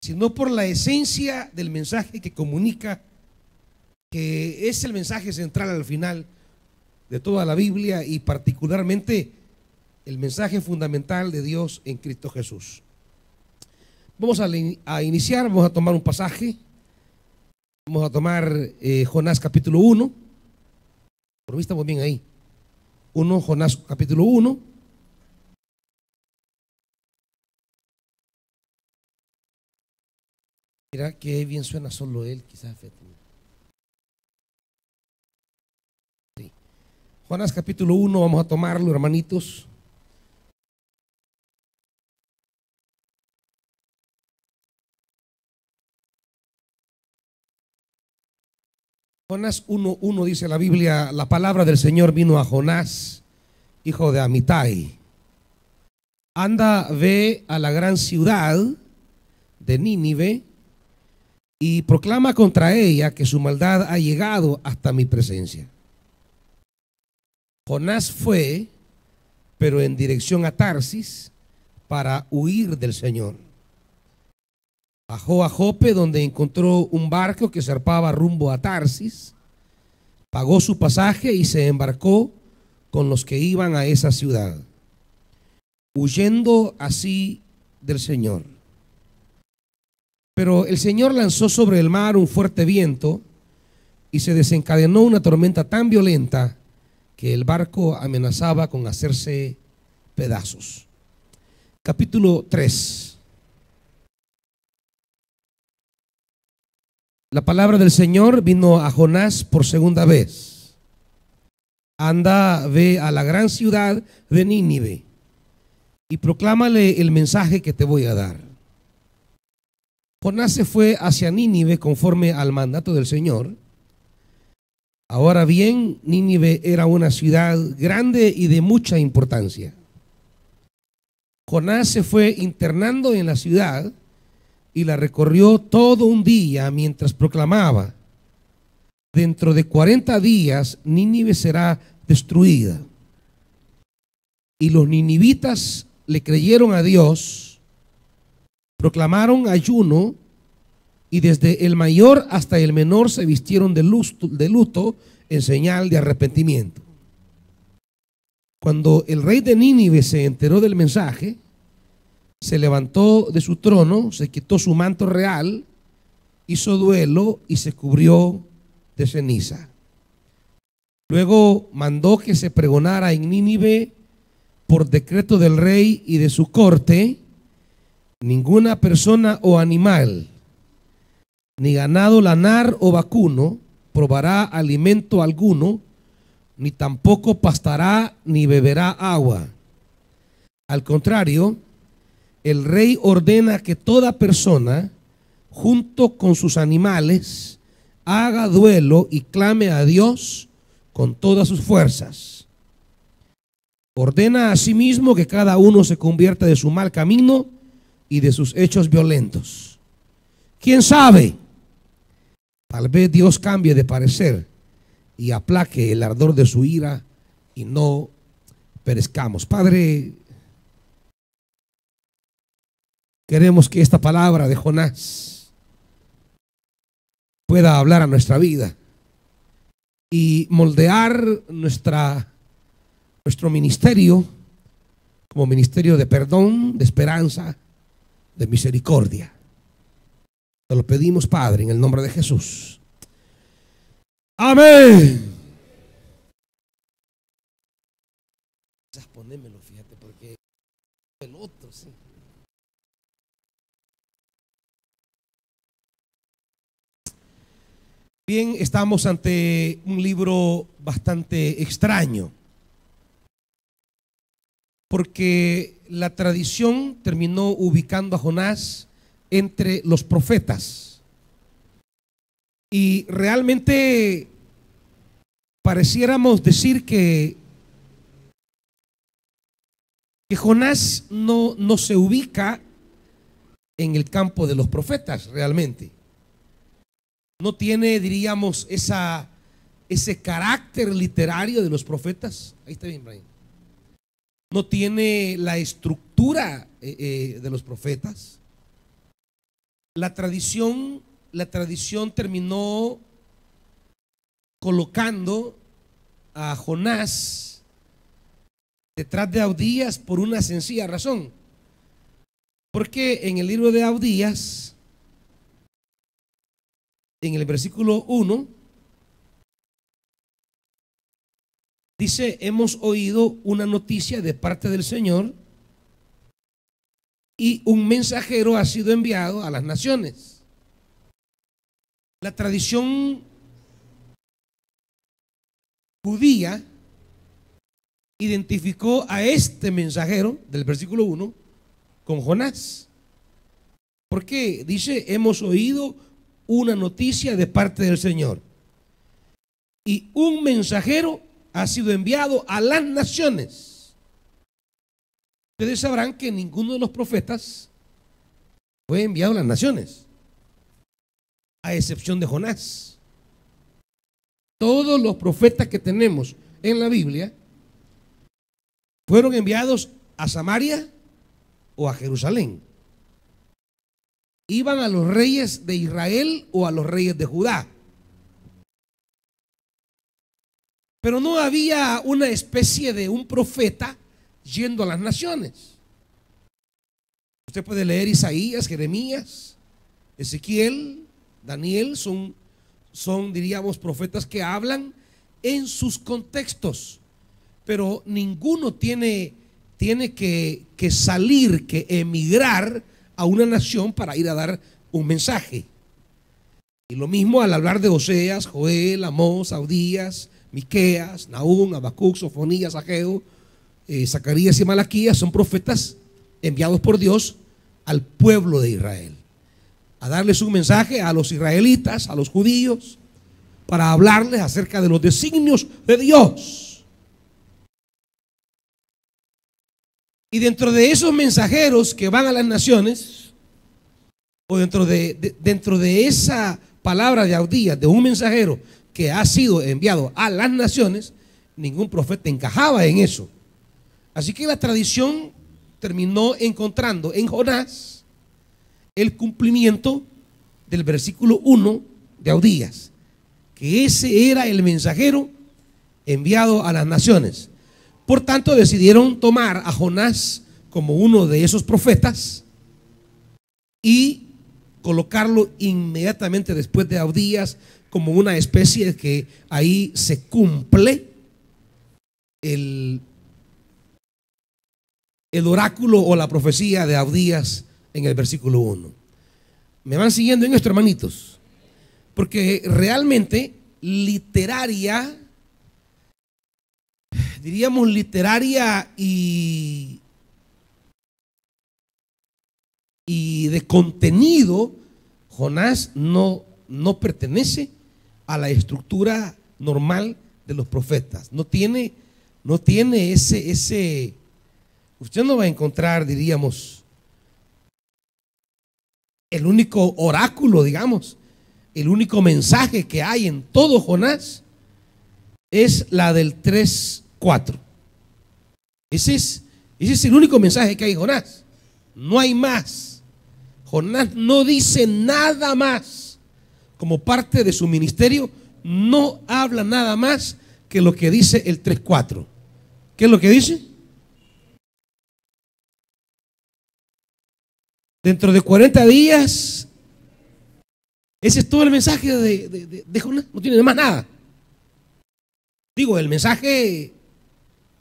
sino por la esencia del mensaje que comunica, que es el mensaje central al final de toda la Biblia y particularmente el mensaje fundamental de Dios en Cristo Jesús. Vamos a iniciar, vamos a tomar un pasaje, vamos a tomar Jonás capítulo 1, por mí estamos bien ahí, Jonás capítulo 1. Mira que bien suena solo él, quizás. Sí. Jonás capítulo 1, vamos a tomarlo, hermanitos. Jonás 1:1 dice la Biblia: la palabra del Señor vino a Jonás, hijo de Amitai. Anda, ve a la gran ciudad de Nínive y proclama contra ella que su maldad ha llegado hasta mi presencia. Jonás fue, pero en dirección a Tarsis, para huir del Señor. Bajó a Jope, donde encontró un barco que zarpaba rumbo a Tarsis, pagó su pasaje y se embarcó con los que iban a esa ciudad, huyendo así del Señor. Pero el Señor lanzó sobre el mar un fuerte viento y se desencadenó una tormenta tan violenta que el barco amenazaba con hacerse pedazos. Capítulo 3. La palabra del Señor vino a Jonás por segunda vez. Anda, ve a la gran ciudad de Nínive y proclámale el mensaje que te voy a dar. Jonás se fue hacia Nínive conforme al mandato del Señor. Ahora bien, Nínive era una ciudad grande y de mucha importancia. Jonás se fue internando en la ciudad y la recorrió todo un día mientras proclamaba: dentro de 40 días Nínive será destruida. Y los ninivitas le creyeron a Dios, proclamaron ayuno y desde el mayor hasta el menor se vistieron de luto en señal de arrepentimiento. Cuando el rey de Nínive se enteró del mensaje, se levantó de su trono, se quitó su manto real, hizo duelo y se cubrió de ceniza. Luego mandó que se pregonara en Nínive por decreto del rey y de su corte: ninguna persona o animal, ni ganado lanar o vacuno, probará alimento alguno, ni tampoco pastará ni beberá agua. Al contrario, el rey ordena que toda persona, junto con sus animales, haga duelo y clame a Dios con todas sus fuerzas. Ordena asimismo que cada uno se convierta de su mal camino y de sus hechos violentos. ¿Quién sabe? Tal vez Dios cambie de parecer y aplaque el ardor de su ira y no perezcamos. Padre, queremos que esta palabra de Jonás pueda hablar a nuestra vida y moldear nuestro ministerio como ministerio de perdón, de esperanza, de misericordia. Te lo pedimos, Padre, en el nombre de Jesús. Amén. Ponémelo, fíjate, porque el otro, sí. Bien, estamos ante un libro bastante extraño, porque la tradición terminó ubicando a Jonás entre los profetas, y realmente pareciéramos decir que Jonás no se ubica en el campo de los profetas realmente. No tiene, diríamos, ese carácter literario de los profetas. Ahí está bien, Brian. No tiene la estructura de los profetas. la tradición terminó colocando a Jonás detrás de Abdías por una sencilla razón. Porque en el libro de Abdías, en el versículo 1, dice: hemos oído una noticia de parte del Señor y un mensajero ha sido enviado a las naciones. La tradición judía identificó a este mensajero del versículo 1 con Jonás. Porque dice: hemos oído una noticia de parte del Señor y un mensajero ha sido enviado a las naciones. Ustedes sabrán que ninguno de los profetas fue enviado a las naciones, a excepción de Jonás. Todos los profetas que tenemos en la Biblia fueron enviados a Samaria o a Jerusalén. Iban a los reyes de Israel o a los reyes de Judá. Pero no había una especie de un profeta yendo a las naciones. Usted puede leer Isaías, Jeremías, Ezequiel, Daniel, son diríamos profetas que hablan en sus contextos, pero ninguno tiene que salir, que emigrar a una nación para ir a dar un mensaje. Y lo mismo al hablar de Oseas, Joel, Amós, Abdías, Miqueas, Nahum, Habacuc, Sofonías, Ageo, Zacarías y Malaquías, son profetas enviados por Dios al pueblo de Israel, a darles un mensaje a los israelitas, a los judíos, para hablarles acerca de los designios de Dios. Y dentro de esos mensajeros que van a las naciones, o dentro de esa palabra de Abdías, de un mensajero que ha sido enviado a las naciones, ningún profeta encajaba en eso. Así que la tradición terminó encontrando en Jonás el cumplimiento del versículo 1 de Abdías, que ese era el mensajero enviado a las naciones. Por tanto, decidieron tomar a Jonás como uno de esos profetas y colocarlo inmediatamente después de Abdías como una especie de que ahí se cumple el oráculo o la profecía de Abdías en el versículo 1. ¿Me van siguiendo en esto, hermanitos? Porque realmente diríamos literaria y de contenido, Jonás no pertenece a la estructura normal de los profetas. No tiene ese, usted no va a encontrar, diríamos, el único oráculo, digamos, el único mensaje que hay en todo Jonás es la del 3:4. Ese es el único mensaje que hay en Jonás. No hay más. Jonás no dice nada más. Como parte de su ministerio, no habla nada más que lo que dice el 3:4. ¿Qué es lo que dice? Dentro de 40 días, ese es todo el mensaje de Jonás. No tiene más nada. Digo, el mensaje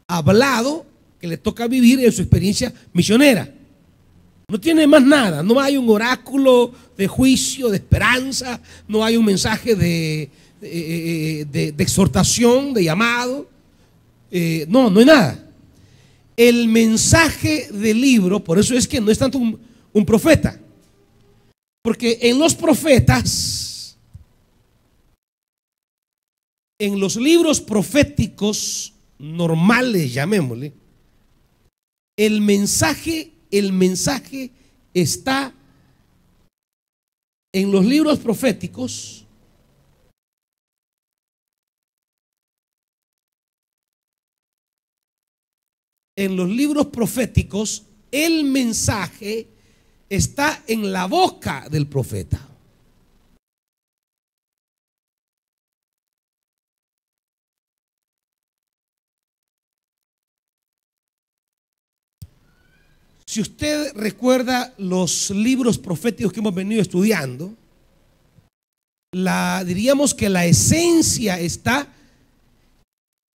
hablado que le toca vivir en su experiencia misionera. No tiene más nada. No hay un oráculo de juicio, de esperanza. No hay un mensaje de exhortación, de llamado. No hay nada. El mensaje del libro, por eso es que no es tanto un profeta. Porque en los profetas, en los libros proféticos normales, llamémosle, el mensaje está en los libros proféticos el mensaje está en la boca del profeta. Si usted recuerda los libros proféticos que hemos venido estudiando, diríamos que la esencia está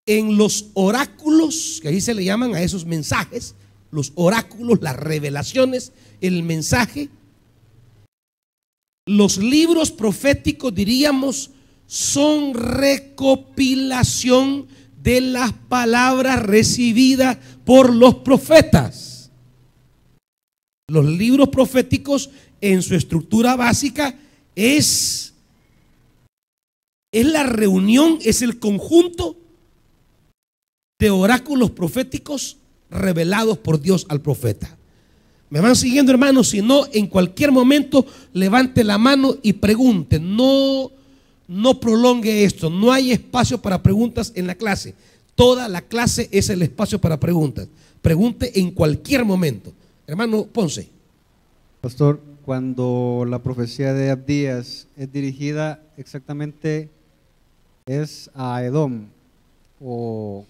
en los oráculos, que ahí se le llaman a esos mensajes, los oráculos, las revelaciones, el mensaje. Los libros proféticos, diríamos, son recopilación de las palabras recibidas por los profetas. Los libros proféticos en su estructura básica es la reunión, es el conjunto de oráculos proféticos revelados por Dios al profeta. ¿Me van siguiendo, hermanos? Si no, en cualquier momento levante la mano y pregunte. No prolongue esto. No hay espacio para preguntas en la clase. Toda la clase es el espacio para preguntas. Pregunte en cualquier momento. Hermano Ponce. Pastor, cuando la profecía de Abdías es dirigida exactamente, ¿es a Edom o...?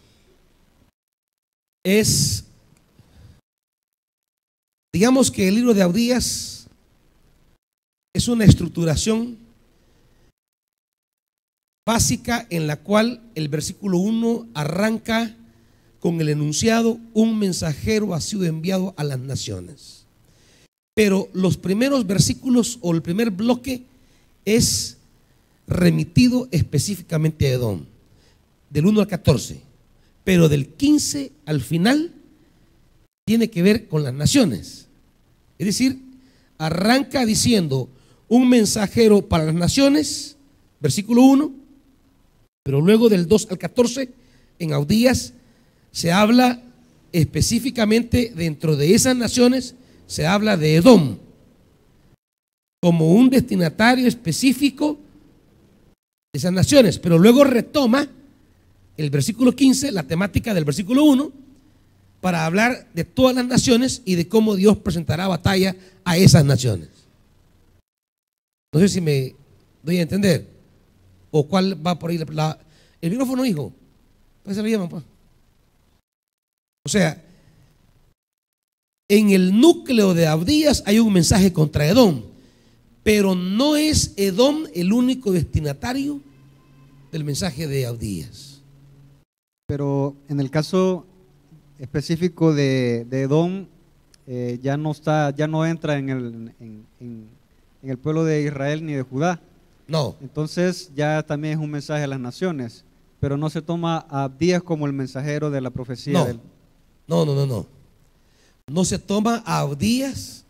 Digamos que el libro de Abdías es una estructuración básica en la cual el versículo 1 arranca con el enunciado: un mensajero ha sido enviado a las naciones. Pero los primeros versículos o el primer bloque es remitido específicamente a Edom, del 1 al 14, pero del 15 al final tiene que ver con las naciones. Es decir, arranca diciendo un mensajero para las naciones, versículo 1, pero luego del 2 al 14 en Abdías se habla específicamente, dentro de esas naciones se habla de Edom como un destinatario específico de esas naciones, pero luego retoma el versículo 15, la temática del versículo 1, para hablar de todas las naciones y de cómo Dios presentará batalla a esas naciones. No sé si me doy a entender o cuál va por ahí el micrófono, hijo. ¿Pues se lo llaman, pues? O sea, en el núcleo de Abdías hay un mensaje contra Edom, pero no es Edom el único destinatario del mensaje de Abdías. Pero en el caso específico de Edom, ya no entra en el pueblo de Israel ni de Judá. No. Entonces ya también es un mensaje a las naciones, pero no se toma a Abdías como el mensajero de la profecía. No. No se toma a Abdías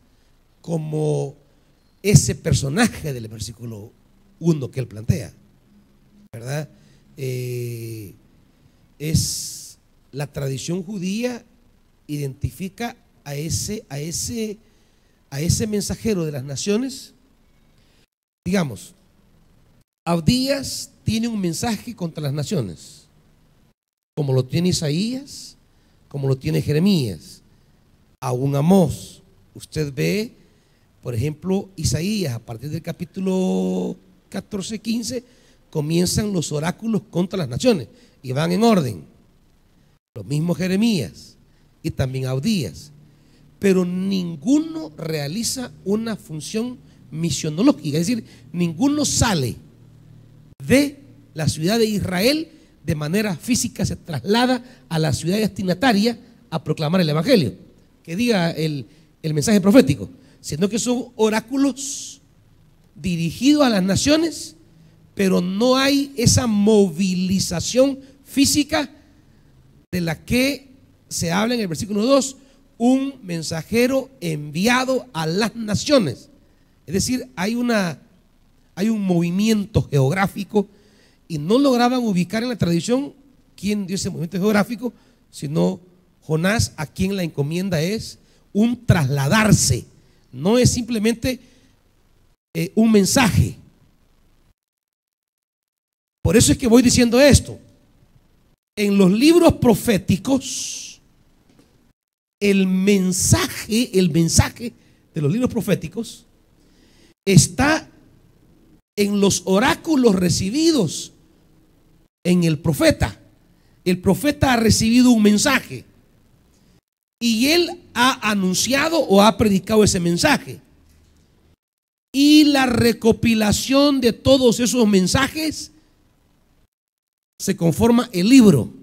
como ese personaje del versículo 1 que él plantea, ¿verdad? Es la tradición judía identifica a ese mensajero de las naciones. Digamos, Abdías tiene un mensaje contra las naciones, como lo tiene Isaías, como lo tiene Jeremías, aún Amós. Usted ve, por ejemplo, Isaías, a partir del capítulo 14, 15, comienzan los oráculos contra las naciones y van en orden. Lo mismo Jeremías y también Abdías, pero ninguno realiza una función misionológica, es decir, ninguno sale de la ciudad de Israel de manera física, se traslada a la ciudad destinataria a proclamar el evangelio, que diga el mensaje profético, sino que son oráculos dirigidos a las naciones, pero no hay esa movilización física de la que se habla en el versículo 2, un mensajero enviado a las naciones. Es decir, hay un movimiento geográfico, y no lograban ubicar en la tradición quién dio ese movimiento geográfico, sino Jonás, a quien la encomienda es un trasladarse, no es simplemente un mensaje. Por eso es que voy diciendo esto. En los libros proféticos, el mensaje de los libros proféticos está en los oráculos recibidos en el profeta. El profeta ha recibido un mensaje y él ha anunciado o ha predicado ese mensaje. Y la recopilación de todos esos mensajes se conforma el libro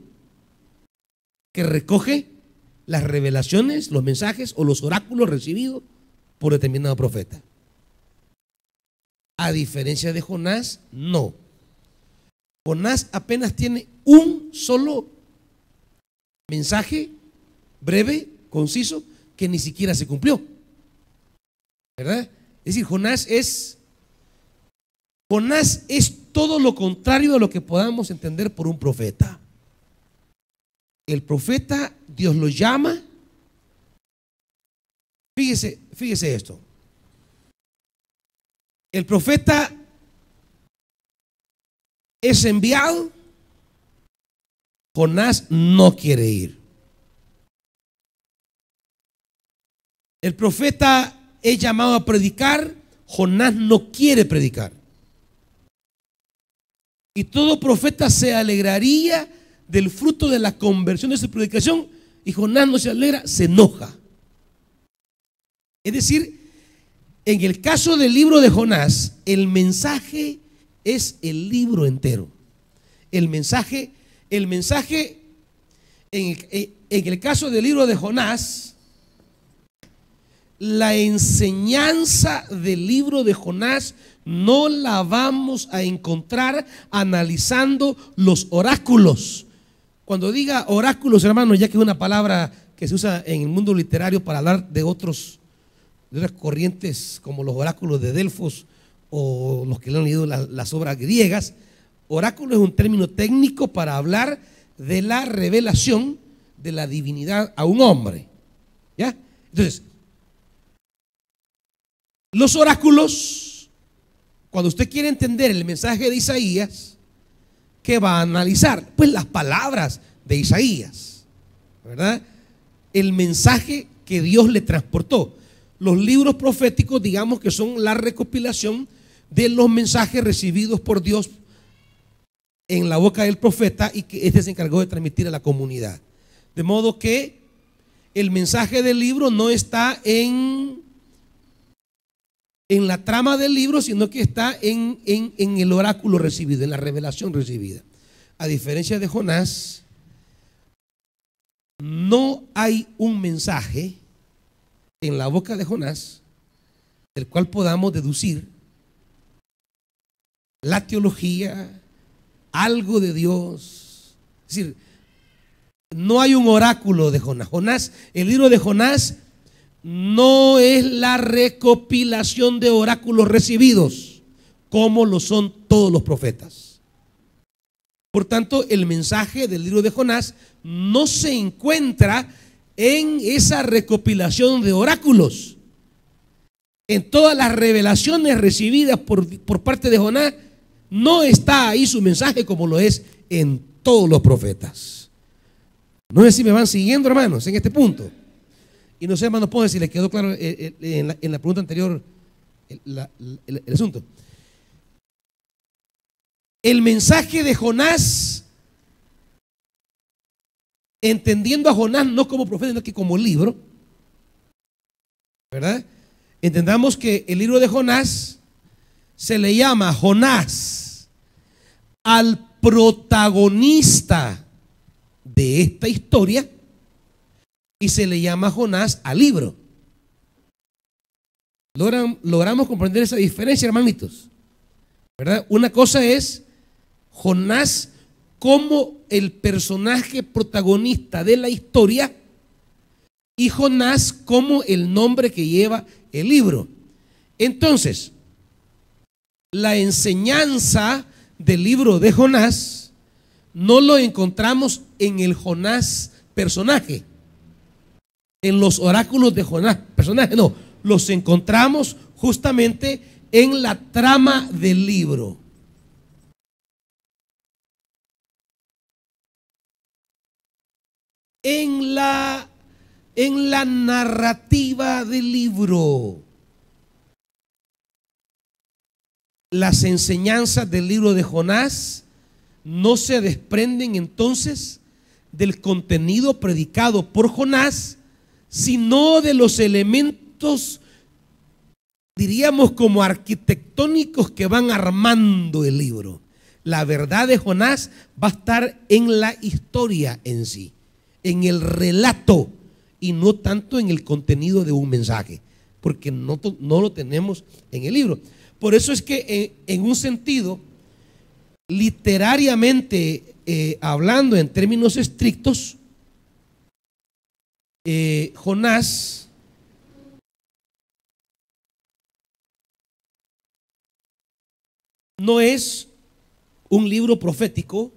que recoge las revelaciones, los mensajes o los oráculos recibidos por determinado profeta. A diferencia de Jonás, no. Jonás apenas tiene un solo mensaje breve, conciso, que ni siquiera se cumplió, ¿verdad? Es decir, Jonás es todo lo contrario a lo que podamos entender por un profeta. El profeta, Dios lo llama. Fíjese esto. El profeta es enviado. Jonás no quiere ir. El profeta es llamado a predicar. Jonás no quiere predicar. Y todo profeta se alegraría del fruto de la conversión de su predicación, y Jonás no se alegra, se enoja. Es decir, en el caso del libro de Jonás, el mensaje es el libro entero. El mensaje en el caso del libro de Jonás, la enseñanza del libro de Jonás no la vamos a encontrar analizando los oráculos. Cuando diga oráculos, hermanos, ya que es una palabra que se usa en el mundo literario para hablar de otras corrientes como los oráculos de Delfos o los que le han leído las obras griegas, oráculo es un término técnico para hablar de la revelación de la divinidad a un hombre. ¿Ya? Entonces, los oráculos, cuando usted quiere entender el mensaje de Isaías, ¿qué va a analizar? Pues las palabras de Isaías, ¿verdad? El mensaje que Dios le transportó. Los libros proféticos, digamos que son la recopilación de los mensajes recibidos por Dios en la boca del profeta y que éste se encargó de transmitir a la comunidad. De modo que el mensaje del libro no está en la trama del libro, sino que está en el oráculo recibido, en la revelación recibida. A diferencia de Jonás, no hay un mensaje en la boca de Jonás del cual podamos deducir la teología, algo de Dios. Es decir, no hay un oráculo de Jonás. El libro de Jonás no es la recopilación de oráculos recibidos como lo son todos los profetas. Por tanto, el mensaje del libro de Jonás no se encuentra en esa recopilación de oráculos. En todas las revelaciones recibidas por parte de Jonás, no está ahí su mensaje como lo es en todos los profetas. No sé si me van siguiendo, hermanos, en este punto. Y no sé, hermanos, puedo si les quedó claro en la pregunta anterior el asunto. El mensaje de Jonás, entendiendo a Jonás no como profeta, sino que como libro, ¿verdad? Entendamos que el libro de Jonás se le llama Jonás al protagonista de esta historia y se le llama Jonás al libro. Logramos comprender esa diferencia, hermanitos, ¿verdad? Una cosa es Jonás como el personaje protagonista de la historia y Jonás como el nombre que lleva el libro. Entonces, la enseñanza del libro de Jonás no lo encontramos en el Jonás personaje, en los oráculos de Jonás personaje, no, los encontramos justamente en la trama del libro. En la narrativa del libro. las enseñanzas del libro de Jonás no se desprenden entonces del contenido predicado por Jonás, sino de los elementos, diríamos, como arquitectónicos que van armando el libro. La verdad de Jonás va a estar en la historia en sí, en el relato, y no tanto en el contenido de un mensaje, porque no lo tenemos en el libro. Por eso es que en un sentido, literariamente hablando en términos estrictos, Jonás no es un libro profético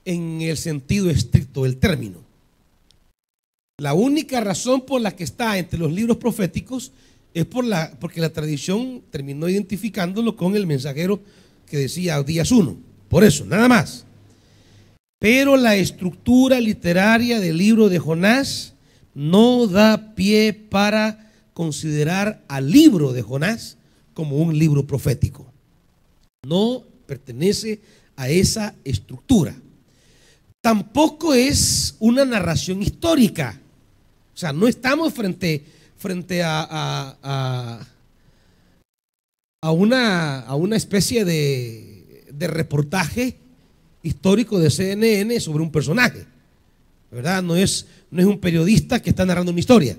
en el sentido estricto del término. La única razón por la que está entre los libros proféticos es porque la tradición terminó identificándolo con el mensajero que decía Abdías 1. Por eso, nada más. Pero la estructura literaria del libro de Jonás no da pie para considerar al libro de Jonás como un libro profético. No pertenece a esa estructura. Tampoco es una narración histórica. O sea, no estamos frente a una especie de reportaje histórico de CNN sobre un personaje, ¿verdad? No es un periodista que está narrando una historia.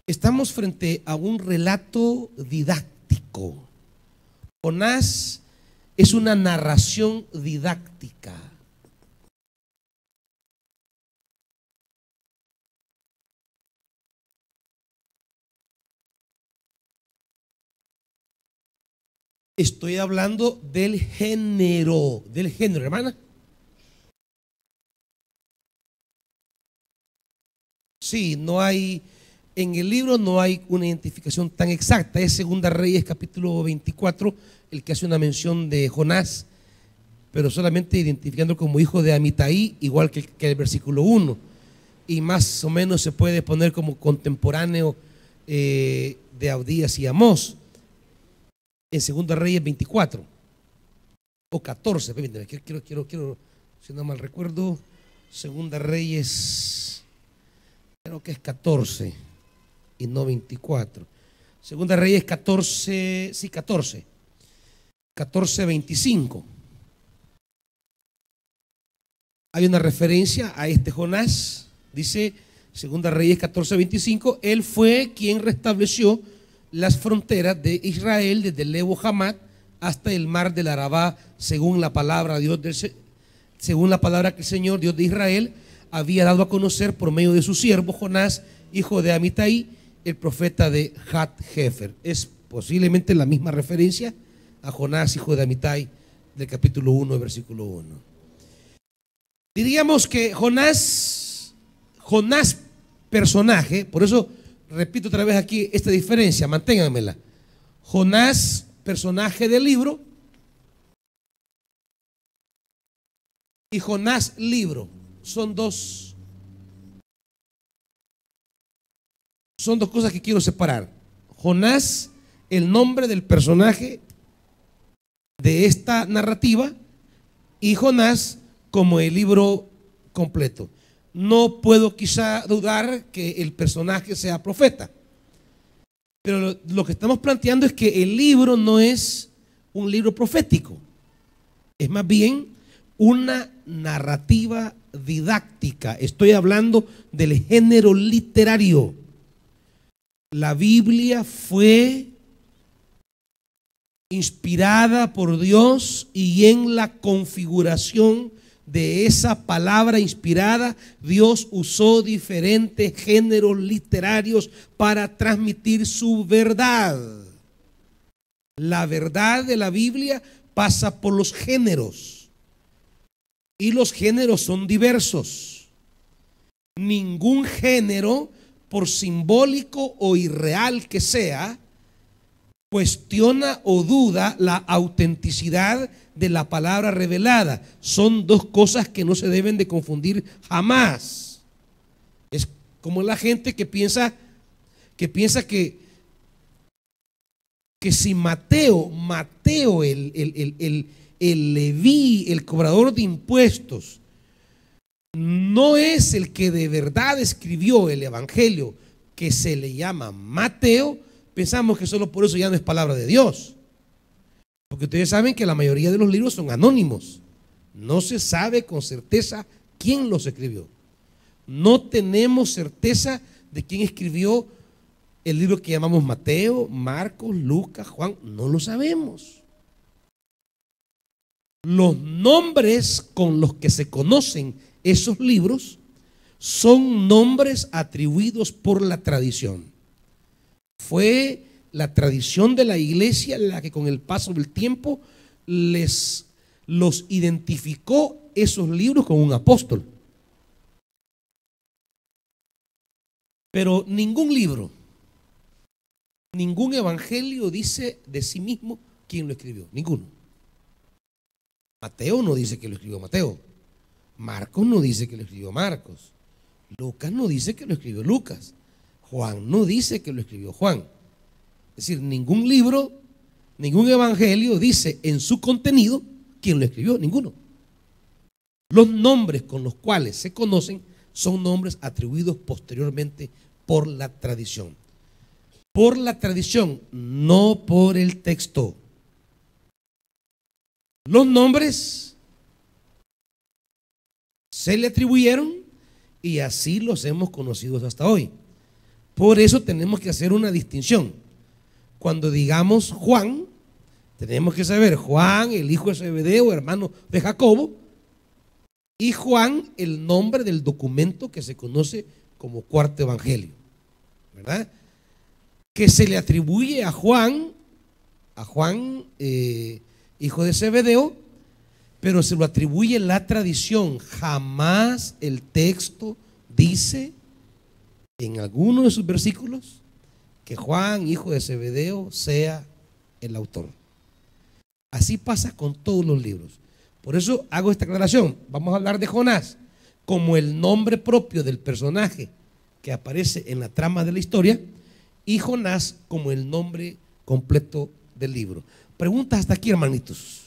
Estamos frente a un relato didáctico. Jonás es una narración didáctica. Estoy hablando del género, hermana. Sí, no hay, en el libro no hay una identificación tan exacta. Es Segunda Reyes capítulo 24 el que hace una mención de Jonás, pero solamente identificando como hijo de Amitai, igual que el versículo 1, y más o menos se puede poner como contemporáneo de Abdías y Amós en Segunda Reyes 24 o 14. Quiero, si no mal recuerdo, Segunda Reyes, creo que es 14 y no 24. Segunda Reyes 14, sí, 14:25. Hay una referencia a este Jonás, dice Segunda Reyes 14:25, él fue quien restableció las fronteras de Israel desde el Lebo Hamat hasta el mar del Arabá, según la palabra que el Señor, Dios de Israel, había dado a conocer por medio de su siervo Jonás, hijo de Amitai, el profeta de Hat-Hefer. Es posiblemente la misma referencia a Jonás, hijo de Amitai, del capítulo 1, versículo 1. Diríamos que Jonás personaje, por eso repito otra vez aquí esta diferencia, manténganmela. Jonás, personaje del libro, y Jonás, libro, son dos cosas que quiero separar. Jonás, el nombre del personaje de esta narrativa, y Jonás como el libro completo. No puedo quizá dudar que el personaje sea profeta, pero lo que estamos planteando es que el libro no es un libro profético, es más bien una narrativa didáctica. Estoy hablando del género literario. La Biblia fue inspirada por Dios, y en la configuración de esa palabra inspirada, Dios usó diferentes géneros literarios para transmitir su verdad. La verdad de la Biblia pasa por los géneros, y los géneros son diversos. Ningún género, por simbólico o irreal que sea, cuestiona o duda la autenticidad de la palabra revelada. Son dos cosas que no se deben de confundir jamás. Es como la gente que piensa que que si Mateo, el Leví, el cobrador de impuestos, no es el que de verdad escribió el evangelio que se le llama Mateo, pensamos que solo por eso ya no es palabra de Dios. Porque ustedes saben que la mayoría de los libros son anónimos. No se sabe con certeza quién los escribió. No tenemos certeza de quién escribió el libro que llamamos Mateo, Marcos, Lucas, Juan. No lo sabemos. Los nombres con los que se conocen esos libros son nombres atribuidos por la tradición. Fue la tradición de la iglesia la que con el paso del tiempo los identificó esos libros con un apóstol. Pero ningún libro, ningún evangelio dice de sí mismo quién lo escribió, ninguno. Mateo no dice que lo escribió Mateo. Marcos no dice que lo escribió Marcos. Lucas no dice que lo escribió Lucas. Juan no dice que lo escribió Juan. Es decir, ningún libro, ningún evangelio dice en su contenido quién lo escribió, ninguno. Los nombres con los cuales se conocen son nombres atribuidos posteriormente por la tradición. Por la tradición, no por el texto. Los nombres se le atribuyeron y así los hemos conocido hasta hoy. Por eso tenemos que hacer una distinción. Cuando digamos Juan, tenemos que saber Juan, el hijo de Zebedeo, hermano de Jacobo, y Juan, el nombre del documento que se conoce como cuarto evangelio, ¿verdad? Que se le atribuye a Juan, hijo de Zebedeo, pero se lo atribuye la tradición. Jamás el texto dice en alguno de sus versículos que Juan, hijo de Zebedeo, sea el autor. Así pasa con todos los libros. Por eso hago esta aclaración. Vamos a hablar de Jonás como el nombre propio del personaje que aparece en la trama de la historia y Jonás como el nombre completo del libro. Preguntas hasta aquí, hermanitos.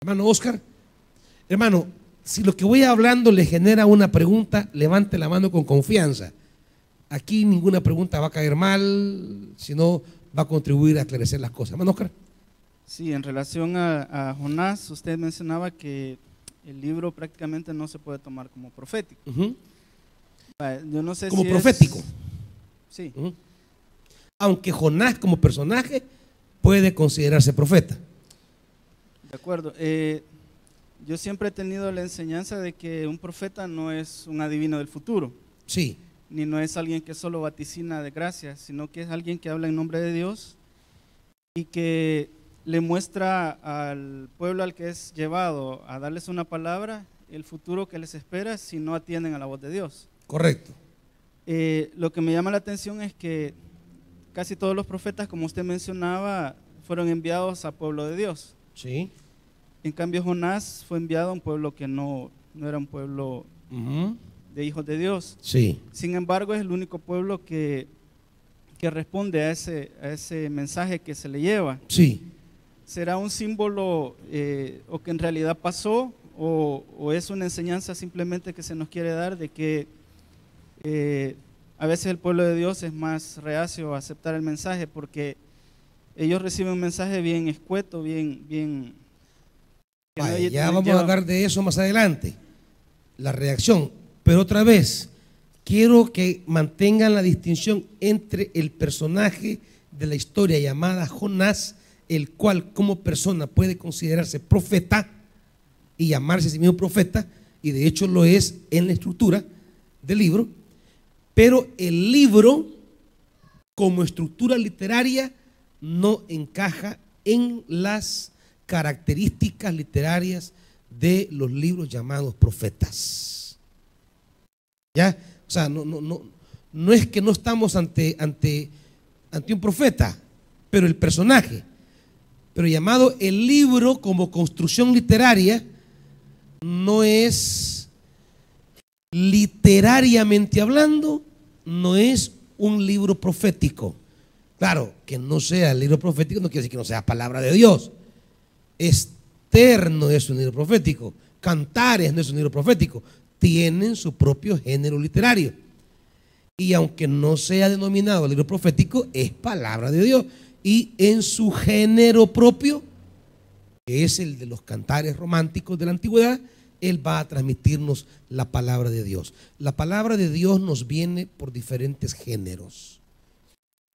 Hermano Oscar, hermano, si lo que voy hablando le genera una pregunta, levante la mano con confianza. Aquí ninguna pregunta va a caer mal, sino va a contribuir a aclarecer las cosas. Hermano Oscar. Sí, en relación a Jonás, usted mencionaba que el libro prácticamente no se puede tomar como profético. Yo no sé como si profético. Sí. Aunque Jonás como personaje puede considerarse profeta. De acuerdo. Yo siempre he tenido la enseñanza de que un profeta no es un adivino del futuro. Sí. Ni no es alguien que solo vaticina de gracia, sino que es alguien que habla en nombre de Dios y que le muestra al pueblo al que es llevado a darles una palabra, el futuro que les espera si no atienden a la voz de Dios. Correcto. Lo que me llama la atención es que casi todos los profetas, como usted mencionaba, fueron enviados al pueblo de Dios. Sí. En cambio, Jonás fue enviado a un pueblo que no era un pueblo de hijos de Dios. Sí. Sin embargo, es el único pueblo que responde a ese mensaje que se le lleva. Sí. ¿Será un símbolo o que en realidad pasó o es una enseñanza simplemente que se nos quiere dar de que a veces el pueblo de Dios es más reacio a aceptar el mensaje porque ellos reciben un mensaje bien escueto, bien Vaya, ya vamos a hablar de eso más adelante, la reacción, pero otra vez quiero que mantengan la distinción entre el personaje de la historia llamada Jonás, el cual como persona puede considerarse profeta y llamarse a sí mismo profeta, y de hecho lo es en la estructura del libro, pero el libro como estructura literaria no encaja en las características literarias de los libros llamados profetas. ¿Ya? O sea, no es que no estamos ante un profeta, pero el personaje, pero llamado el libro como construcción literaria, no es literariamente hablando, no es un libro profético, Claro, que no sea el libro profético no quiere decir que no sea palabra de Dios. Esther no es un libro profético. Cantares no es un libro profético. Tienen su propio género literario. Y aunque no sea denominado libro profético, es palabra de Dios. Y en su género propio, que es el de los cantares románticos de la antigüedad, Él va a transmitirnos la palabra de Dios. La palabra de Dios nos viene por diferentes géneros.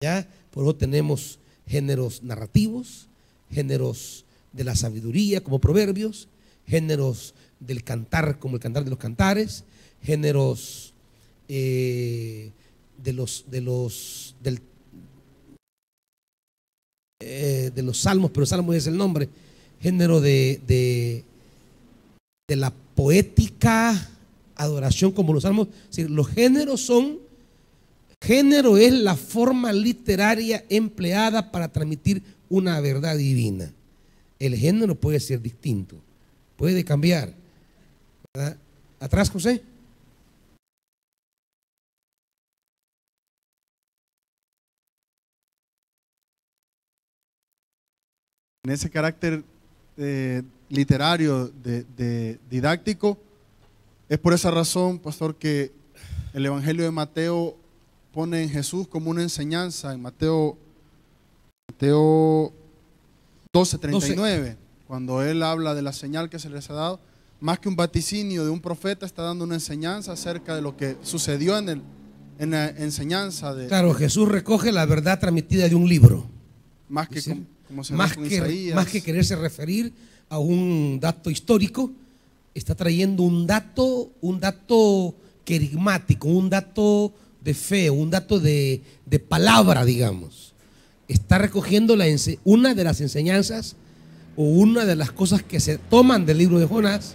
¿Ya? Por eso tenemos géneros narrativos, géneros de la sabiduría como proverbios, géneros del cantar como el cantar de los cantares, géneros de los salmos, pero salmos es el nombre, género de la poética, adoración como los salmos. Es decir, los géneros son, género es la forma literaria empleada para transmitir una verdad divina. El género puede ser distinto, puede cambiar, ¿verdad? Atrás, José. En ese carácter literario, didáctico, es por esa razón, pastor, que el Evangelio de Mateo pone en Jesús como una enseñanza en Mateo 12:39, cuando él habla de la señal que se les ha dado, más que un vaticinio de un profeta, está dando una enseñanza acerca de lo que sucedió en la enseñanza de... Claro, Jesús recoge la verdad transmitida de un libro. Más que ¿Sí? como se Más ve con Isaías. que quererse referir a un dato histórico, está trayendo un dato querigmático, un dato de fe, un dato de palabra, digamos. Está recogiendo una de las enseñanzas o una de las cosas que se toman del libro de Jonás.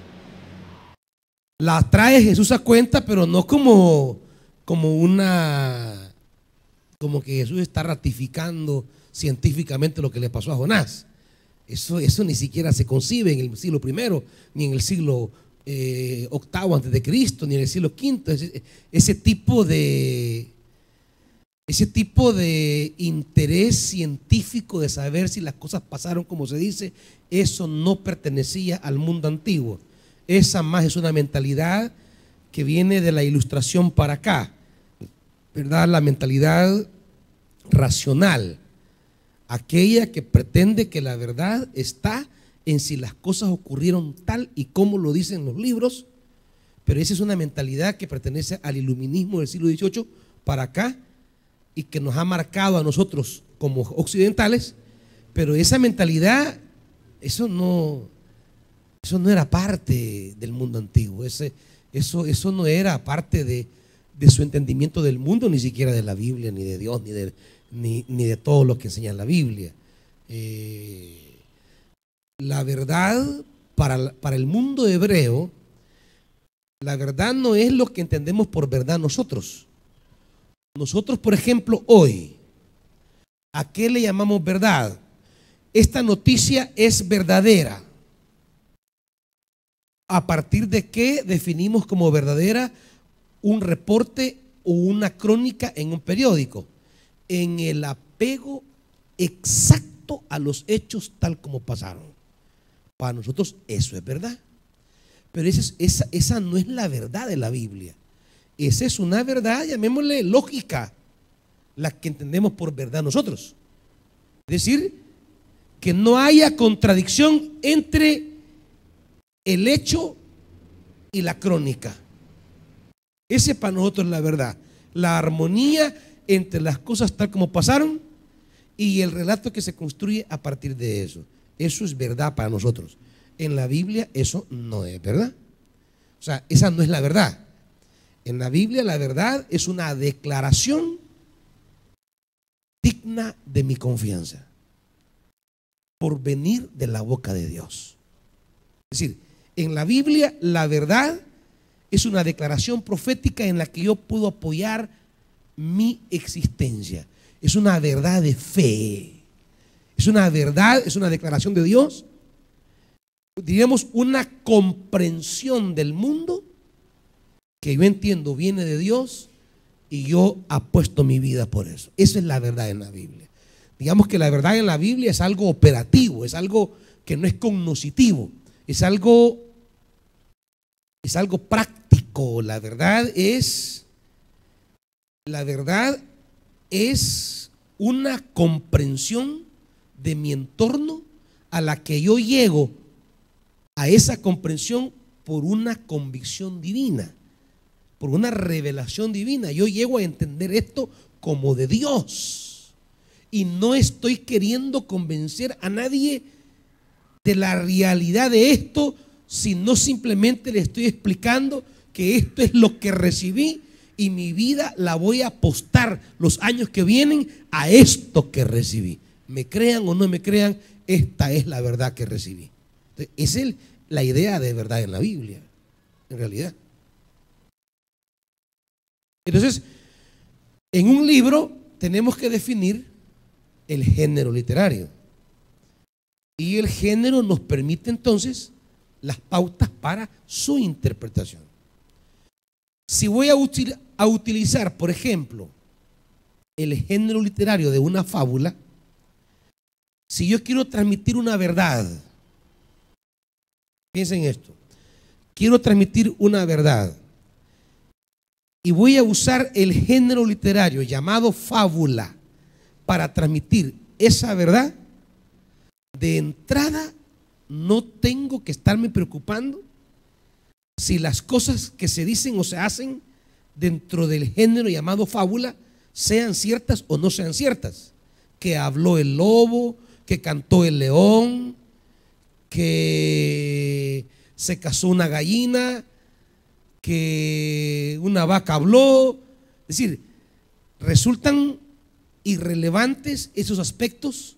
La trae Jesús a cuenta, pero no como que Jesús está ratificando científicamente lo que le pasó a Jonás. Eso ni siquiera se concibe en el siglo I, ni en el siglo VIII antes de Cristo, ni en el siglo V. Ese tipo de interés científico de saber si las cosas pasaron como se dice, eso no pertenecía al mundo antiguo. Esa más es una mentalidad que viene de la Ilustración para acá, ¿verdad? La mentalidad racional, aquella que pretende que la verdad está en si las cosas ocurrieron tal y como lo dicen los libros, pero esa es una mentalidad que pertenece al iluminismo del siglo XVIII para acá y que nos ha marcado a nosotros como occidentales, pero esa mentalidad, eso no era parte del mundo antiguo, eso no era parte de su entendimiento del mundo, ni siquiera de la Biblia, ni de Dios, ni de todo lo que enseña la Biblia. La verdad para el mundo hebreo, la verdad no es lo que entendemos por verdad nosotros. Nosotros, por ejemplo, hoy, ¿a qué le llamamos verdad? Esta noticia es verdadera. ¿A partir de qué definimos como verdadera un reporte o una crónica en un periódico? En el apego exacto a los hechos tal como pasaron. Para nosotros eso es verdad. Pero esa no es la verdad de la Biblia. Esa es una verdad, llamémosle lógica, la que entendemos por verdad nosotros. Es decir, que no haya contradicción entre el hecho y la crónica. Ese para nosotros es la verdad. La armonía entre las cosas tal como pasaron y el relato que se construye a partir de eso. Eso es verdad para nosotros. En la Biblia eso no es verdad. O sea, esa no es la verdad. En la Biblia la verdad es una declaración digna de mi confianza por venir de la boca de Dios. Es decir, en la Biblia la verdad es una declaración profética en la que yo puedo apoyar mi existencia. Es una verdad de fe. Es una verdad, es una declaración de Dios. Diríamos una comprensión del mundo que yo entiendo viene de Dios y yo apuesto mi vida por eso. Esa es la verdad en la Biblia. Digamos que la verdad en la Biblia es algo operativo, es algo que no es cognoscitivo, es algo práctico. La verdad es una comprensión de mi entorno a la que yo llego a esa comprensión por una convicción divina, por una revelación divina. Yo llego a entender esto como de Dios y no estoy queriendo convencer a nadie de la realidad de esto, sino simplemente le estoy explicando que esto es lo que recibí y mi vida la voy a apostar los años que vienen a esto que recibí. Me crean o no me crean, esta es la verdad que recibí. Entonces, esa es la idea de verdad en la Biblia, en realidad. Entonces, en un libro tenemos que definir el género literario. Y el género nos permite entonces las pautas para su interpretación. Si voy a utilizar, por ejemplo, el género literario de una fábula, si yo quiero transmitir una verdad, piensen esto, quiero transmitir una verdad y voy a usar el género literario llamado fábula para transmitir esa verdad, de entrada no tengo que estarme preocupando si las cosas que se dicen o se hacen dentro del género llamado fábula sean ciertas o no sean ciertas. Que habló el lobo, que cantó el león, que se casó una gallina, que una vaca habló. Es decir, resultan irrelevantes esos aspectos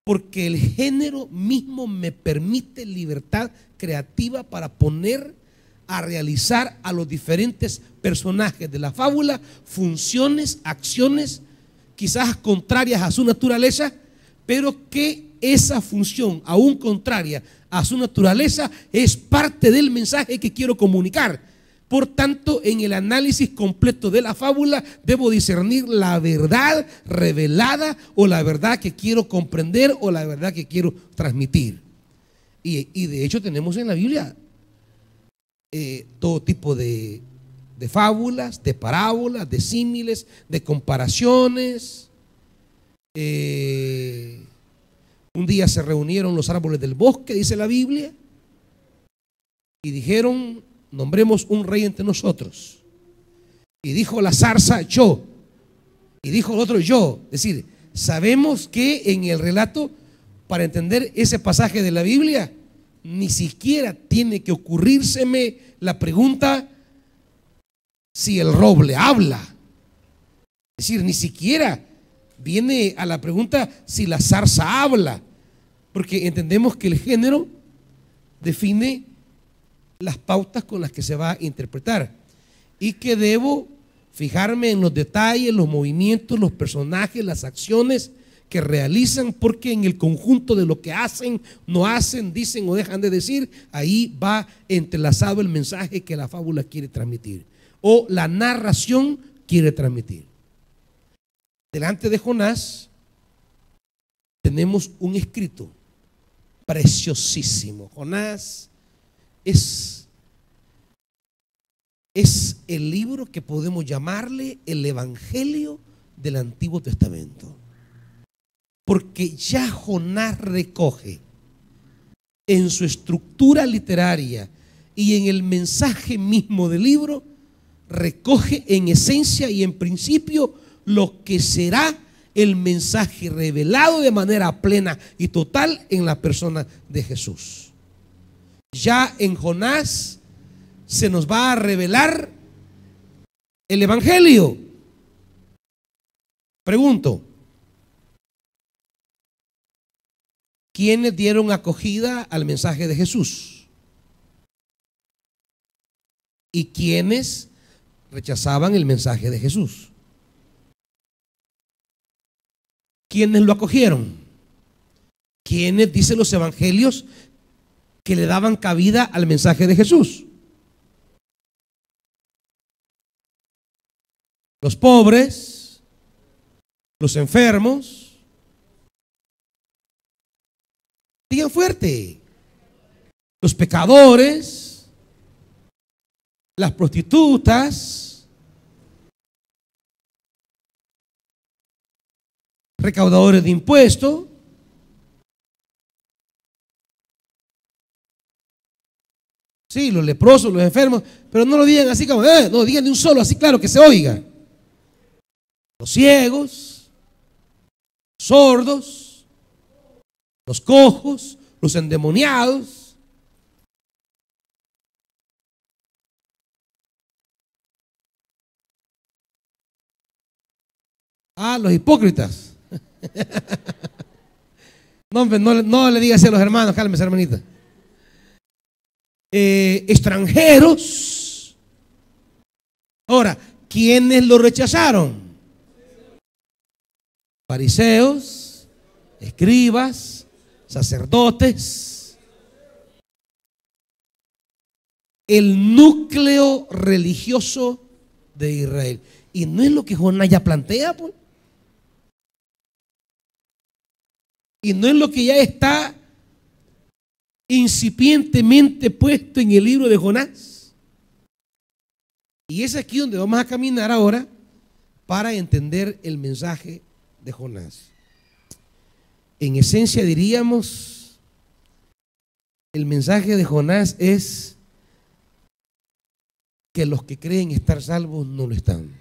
porque el género mismo me permite libertad creativa para poner a realizar a los diferentes personajes de la fábula funciones, acciones quizás contrarias a su naturaleza, pero que esa función, aún contraria a su naturaleza, es parte del mensaje que quiero comunicar. Por tanto, en el análisis completo de la fábula debo discernir la verdad revelada o la verdad que quiero comprender o la verdad que quiero transmitir. Y de hecho tenemos en la Biblia todo tipo de fábulas, de parábolas, de símiles, de comparaciones. Un día se reunieron los árboles del bosque, dice la Biblia, y dijeron: nombremos un rey entre nosotros. Y dijo la zarza: yo. Y dijo el otro: yo. Es decir, sabemos que en el relato, para entender ese pasaje de la Biblia, ni siquiera tiene que ocurrírseme la pregunta si el roble habla. Es decir, ni siquiera viene a la pregunta si la zarza habla, porque entendemos que el género define las pautas con las que se va a interpretar y que debo fijarme en los detalles, los movimientos, los personajes, las acciones que realizan, porque en el conjunto de lo que hacen, no hacen, dicen o dejan de decir, ahí va entrelazado el mensaje que la fábula quiere transmitir o la narración quiere transmitir. Delante de Jonás tenemos un escrito preciosísimo. Jonás es el libro que podemos llamarle el Evangelio del Antiguo Testamento, porque ya Jonás recoge en su estructura literaria y en el mensaje mismo del libro, recoge en esencia y en principio lo que será el mensaje revelado de manera plena y total en la persona de Jesús. Ya en Jonás se nos va a revelar el Evangelio. Pregunto: ¿quiénes dieron acogida al mensaje de Jesús? ¿Y quiénes rechazaban el mensaje de Jesús? ¿Quiénes lo acogieron? ¿Quiénes, dicen los evangelios, que le daban cabida al mensaje de Jesús? Los pobres, los enfermos, Digan fuerte. Los pecadores, las prostitutas, recaudadores de impuestos, sí, los leprosos, los enfermos, pero no lo digan así como, no, digan de un solo, así claro que se oiga. Los ciegos, sordos, los cojos, los endemoniados. Los hipócritas. No, hombre, no le digas a los hermanos, cálmese, hermanita. Extranjeros. Ahora, ¿quiénes lo rechazaron? Fariseos, escribas, sacerdotes. El núcleo religioso de Israel. Y no es lo que Jonás ya plantea, pues. Y no es lo que ya está incipientemente puesto en el libro de Jonás. Y es aquí donde vamos a caminar ahora para entender el mensaje de Jonás. En esencia diríamos, el mensaje de Jonás es que los que creen estar salvos no lo están.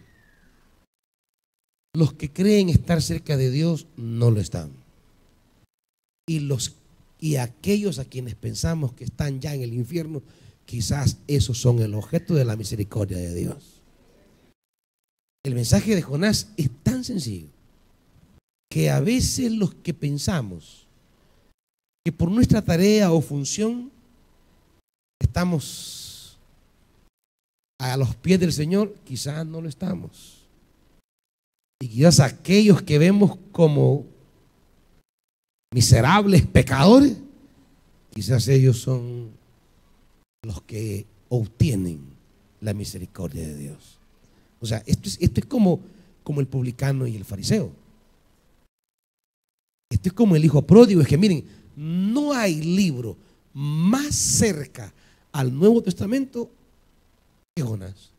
Los que creen estar cerca de Dios no lo están. Y aquellos a quienes pensamos que están ya en el infierno, quizás esos son el objeto de la misericordia de Dios. El mensaje de Jonás es tan sencillo que a veces los que pensamos que por nuestra tarea o función estamos a los pies del Señor, quizás no lo estamos. Y quizás aquellos que vemos como miserables pecadores, quizás ellos son los que obtienen la misericordia de Dios. O sea, esto es como el publicano y el fariseo. Esto es como el hijo pródigo. Es que miren, no hay libro más cerca al Nuevo Testamento que Jonás.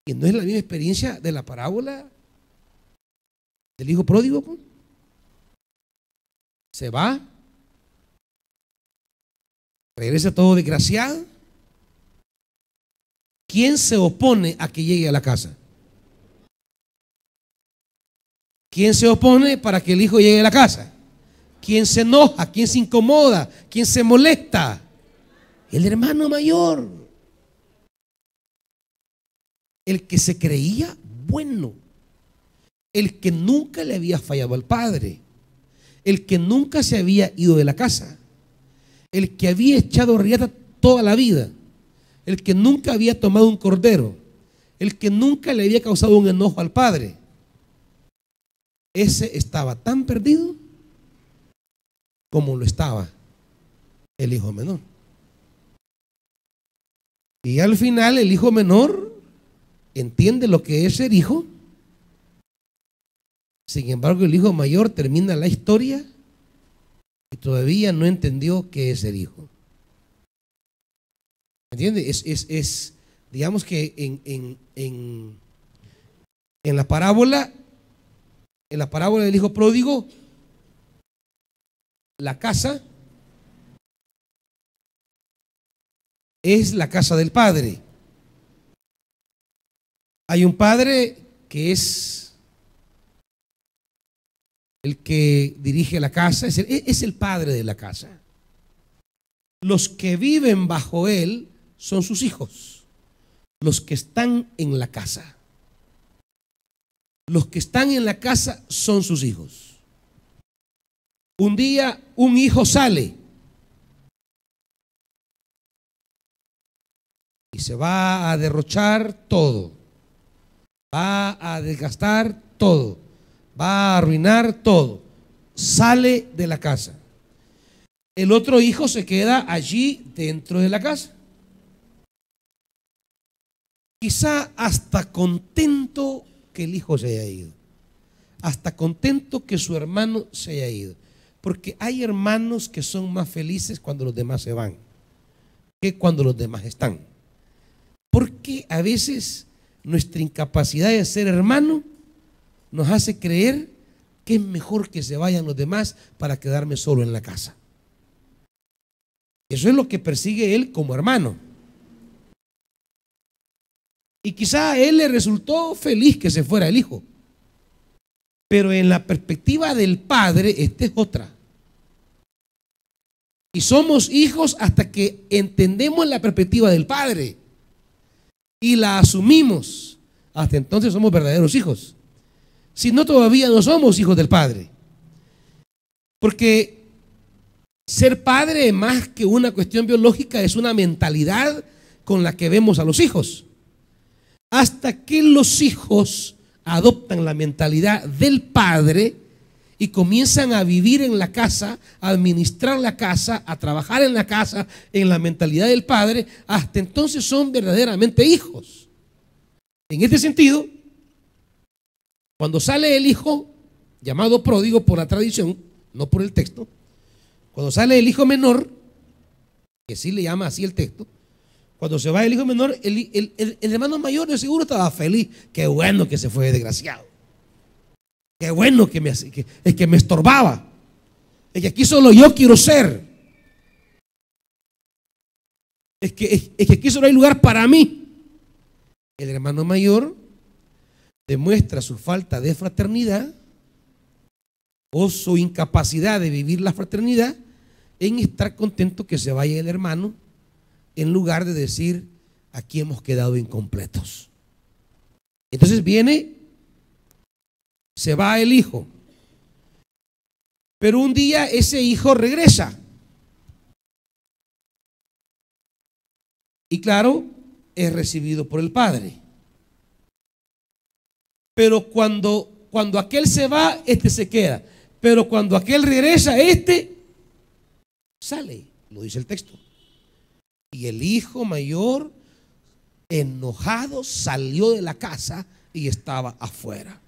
Y no es la misma experiencia de la parábola del hijo pródigo, pues. Se va, regresa todo desgraciado. ¿Quién se opone a que llegue a la casa? ¿Quién se opone para que el hijo llegue a la casa? ¿Quién se enoja? ¿Quién se incomoda? ¿Quién se molesta? El hermano mayor. El que se creía bueno. El que nunca le había fallado al padre. El que nunca se había ido de la casa. El que había echado riata toda la vida. El que nunca había tomado un cordero. El que nunca le había causado un enojo al padre. Ese estaba tan perdido como lo estaba el hijo menor. Y al final el hijo menor entiende lo que es ser hijo. Sin embargo, el hijo mayor termina la historia y todavía no entendió qué es ser hijo. ¿Entiende? Digamos que en la parábola del hijo pródigo, la casa es la casa del padre. Hay un padre que es el que dirige la casa, es el padre de la casa. Los que viven bajo él son sus hijos, los que están en la casa. Los que están en la casa son sus hijos. Un día un hijo sale y se va a derrochar todo, va a desgastar todo, va a arruinar todo. Sale de la casa. El otro hijo se queda allí dentro de la casa. Quizá hasta contento que el hijo se haya ido. Hasta contento que su hermano se haya ido. Porque hay hermanos que son más felices cuando los demás se van que cuando los demás están. Porque a veces nuestra incapacidad de ser hermano nos hace creer que es mejor que se vayan los demás para quedarme solo en la casa. Eso es lo que persigue él como hermano. Y quizá a él le resultó feliz que se fuera el hijo. Pero en la perspectiva del padre, esta es otra. Y somos hijos hasta que entendemos la perspectiva del padre y la asumimos. Hasta entonces somos verdaderos hijos. Si no, todavía no somos hijos del padre. Porque ser padre, más que una cuestión biológica, es una mentalidad con la que vemos a los hijos. Hasta que los hijos adoptan la mentalidad del padre y comienzan a vivir en la casa, a administrar la casa, a trabajar en la casa, en la mentalidad del padre, hasta entonces son verdaderamente hijos. En este sentido, cuando sale el hijo, llamado pródigo por la tradición, no por el texto, cuando sale el hijo menor, que sí le llama así el texto, cuando se va el hijo menor, el hermano mayor de seguro estaba feliz. Qué bueno que se fue, desgraciado. Qué bueno que me estorbaba. Es que aquí solo yo quiero ser. Es que aquí solo hay lugar para mí. El hermano mayor demuestra su falta de fraternidad o su incapacidad de vivir la fraternidad en estar contento que se vaya el hermano, en lugar de decir, aquí hemos quedado incompletos. Entonces se va el hijo, pero un día ese hijo regresa. Y claro, es recibido por el padre. Pero cuando aquel se va, este se queda. Pero cuando aquel regresa, este sale, lo dice el texto. Y el hijo mayor, enojado, salió de la casa y estaba afuera.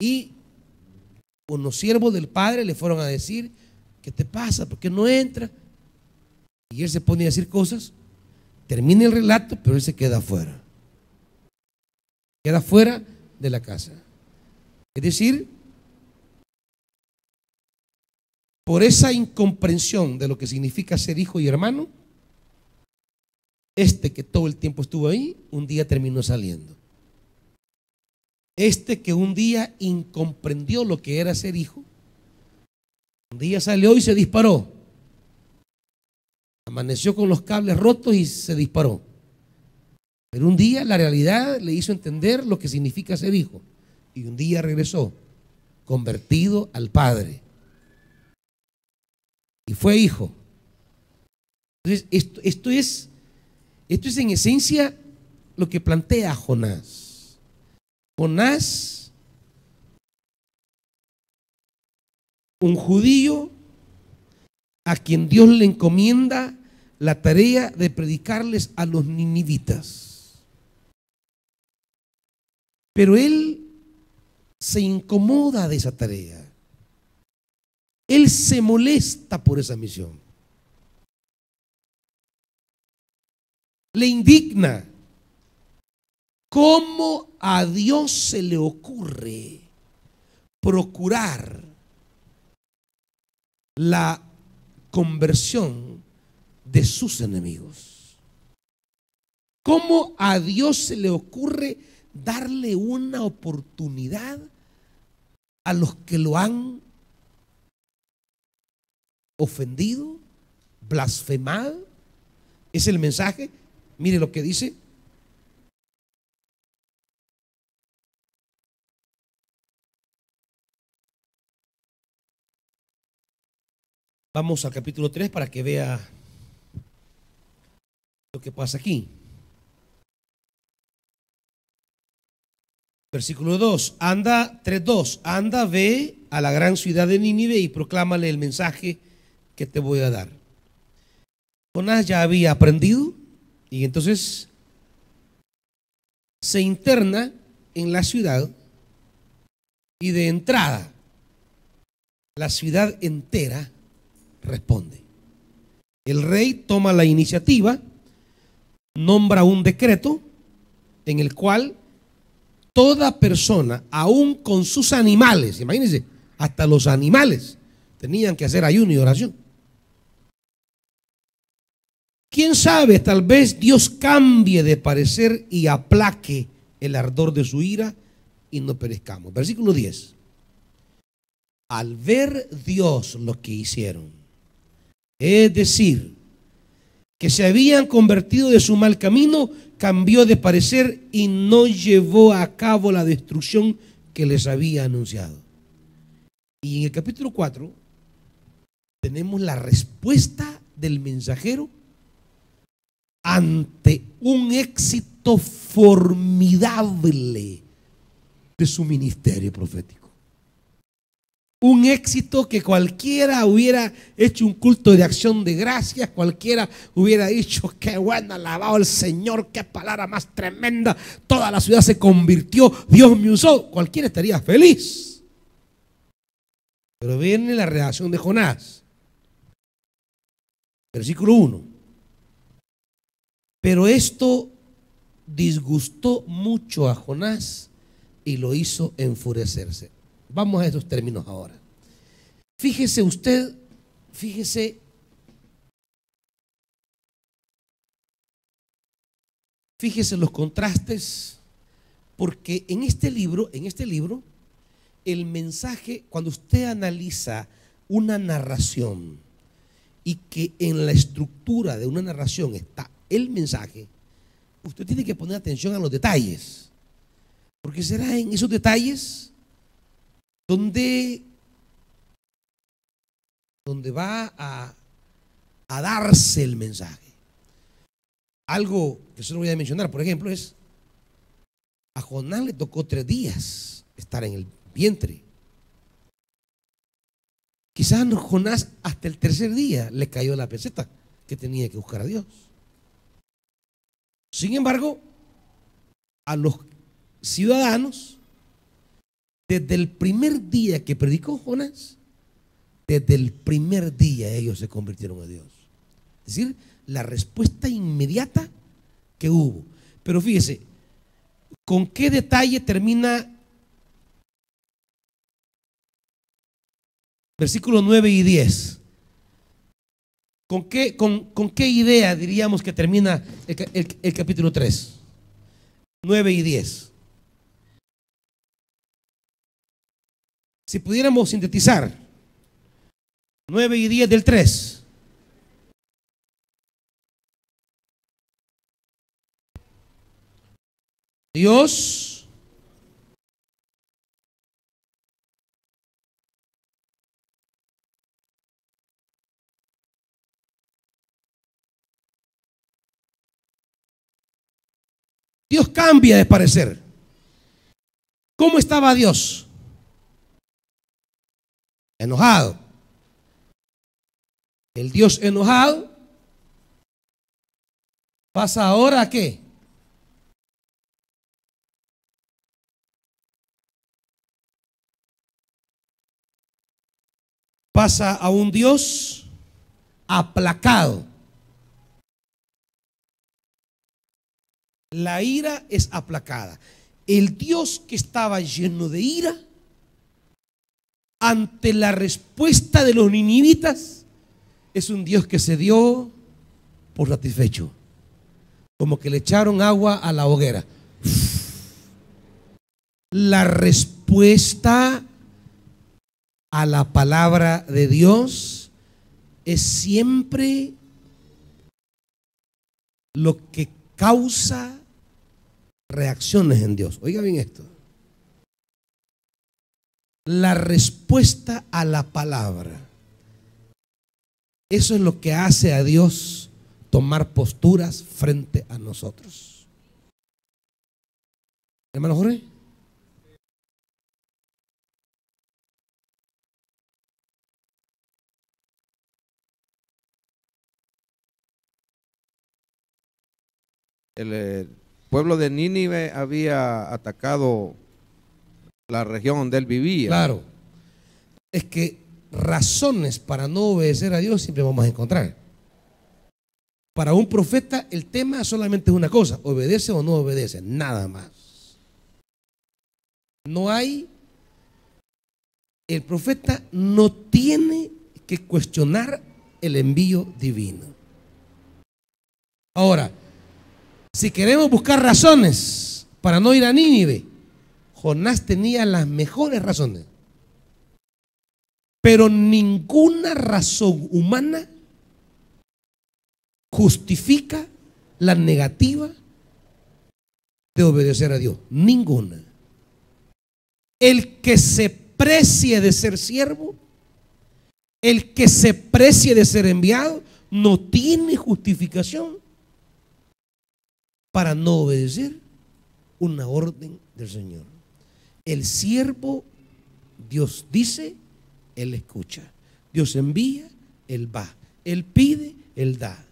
Y unos siervos del padre le fueron a decir, ¿qué te pasa? ¿Por qué no entra? Y él se pone a decir cosas, termina el relato, pero él se queda afuera. Queda fuera de la casa. Es decir, por esa incomprensión de lo que significa ser hijo y hermano, que todo el tiempo estuvo ahí, un día terminó saliendo. Que un día incomprendió lo que era ser hijo, un día salió y se disparó. Amaneció con los cables rotos y se disparó. Pero un día la realidad le hizo entender lo que significa ser hijo. Y un día regresó, convertido al Padre. Y fue hijo. Entonces, esto es en esencia lo que plantea Jonás. Jonás, un judío a quien Dios le encomienda la tarea de predicarles a los ninivitas. Pero él se incomoda de esa tarea. Él se molesta por esa misión. Le indigna. ¿Cómo a Dios se le ocurre procurar la conversión de sus enemigos? ¿Cómo a Dios se le ocurre darle una oportunidad a los que lo han ofendido, blasfemado? Es el mensaje. Mire lo que dice. Vamos al capítulo 3 para que vea lo que pasa aquí. Versículo 2, 3:2, anda, ve a la gran ciudad de Nínive y proclámale el mensaje que te voy a dar. Jonás ya había aprendido y entonces se interna en la ciudad y de entrada la ciudad entera responde. El rey toma la iniciativa, nombra un decreto en el cual toda persona, aún con sus animales, imagínense, hasta los animales tenían que hacer ayuno y oración. ¿Quién sabe? Tal vez Dios cambie de parecer y aplaque el ardor de su ira y no perezcamos. Versículo 10. Al ver Dios lo que hicieron, es decir, que se habían convertido de su mal camino, cambió de parecer y no llevó a cabo la destrucción que les había anunciado. Y en el capítulo 4 tenemos la respuesta del mensajero ante un éxito formidable de su ministerio profético. Un éxito que cualquiera hubiera hecho un culto de acción de gracias, cualquiera hubiera dicho, qué bueno, alabado el Señor, qué palabra más tremenda, toda la ciudad se convirtió, Dios me usó, cualquiera estaría feliz. Pero viene la reacción de Jonás. Versículo 1. Pero esto disgustó mucho a Jonás y lo hizo enfurecerse. Vamos a esos términos ahora. Fíjese usted, fíjese los contrastes, porque en este libro, el mensaje, cuando usted analiza una narración y que en la estructura de una narración está el mensaje, usted tiene que poner atención a los detalles, porque será en esos detalles donde va a darse el mensaje. Algo que se lo voy a mencionar, por ejemplo, es a Jonás le tocó 3 días estar en el vientre. Quizás a Jonás hasta el 3er día le cayó la peseta que tenía que buscar a Dios. Sin embargo, a los ciudadanos, desde el primer día que predicó Jonás, desde el primer día ellos se convirtieron a Dios. Es decir, la respuesta inmediata que hubo. Pero fíjese, ¿con qué detalle termina versículos 9 y 10? ¿Con qué idea diríamos que termina el capítulo 3? 9 y 10. Si pudiéramos sintetizar 9 y 10 del 3. Dios cambia de parecer. ¿Cómo estaba Dios? Enojado. El Dios enojado pasa ahora ¿a qué? Pasa a un Dios aplacado. La ira es aplacada. El Dios que estaba lleno de ira, ante la respuesta de los ninivitas, es un Dios que se dio por satisfecho, como que le echaron agua a la hoguera. La respuesta a la palabra de Dios es siempre lo que causa reacciones en Dios. Oiga bien esto. La respuesta a la palabra, eso es lo que hace a Dios tomar posturas frente a nosotros. Hermano Jorge. El pueblo de Nínive había atacado la región donde él vivía. Claro, es que razones para no obedecer a Dios siempre vamos a encontrar. Para un profeta el tema solamente es una cosa: obedece o no obedece, nada más. No hay, el profeta no tiene que cuestionar el envío divino. Ahora, si queremos buscar razones para no ir a Nínive, Jonás tenía las mejores razones, pero ninguna razón humana justifica la negativa de obedecer a Dios. Ninguna. El que se precie de ser siervo, el que se precie de ser enviado, no tiene justificación para no obedecer una orden del Señor. El siervo, Dios dice, Él escucha. Dios envía, Él va. Él pide, Él da.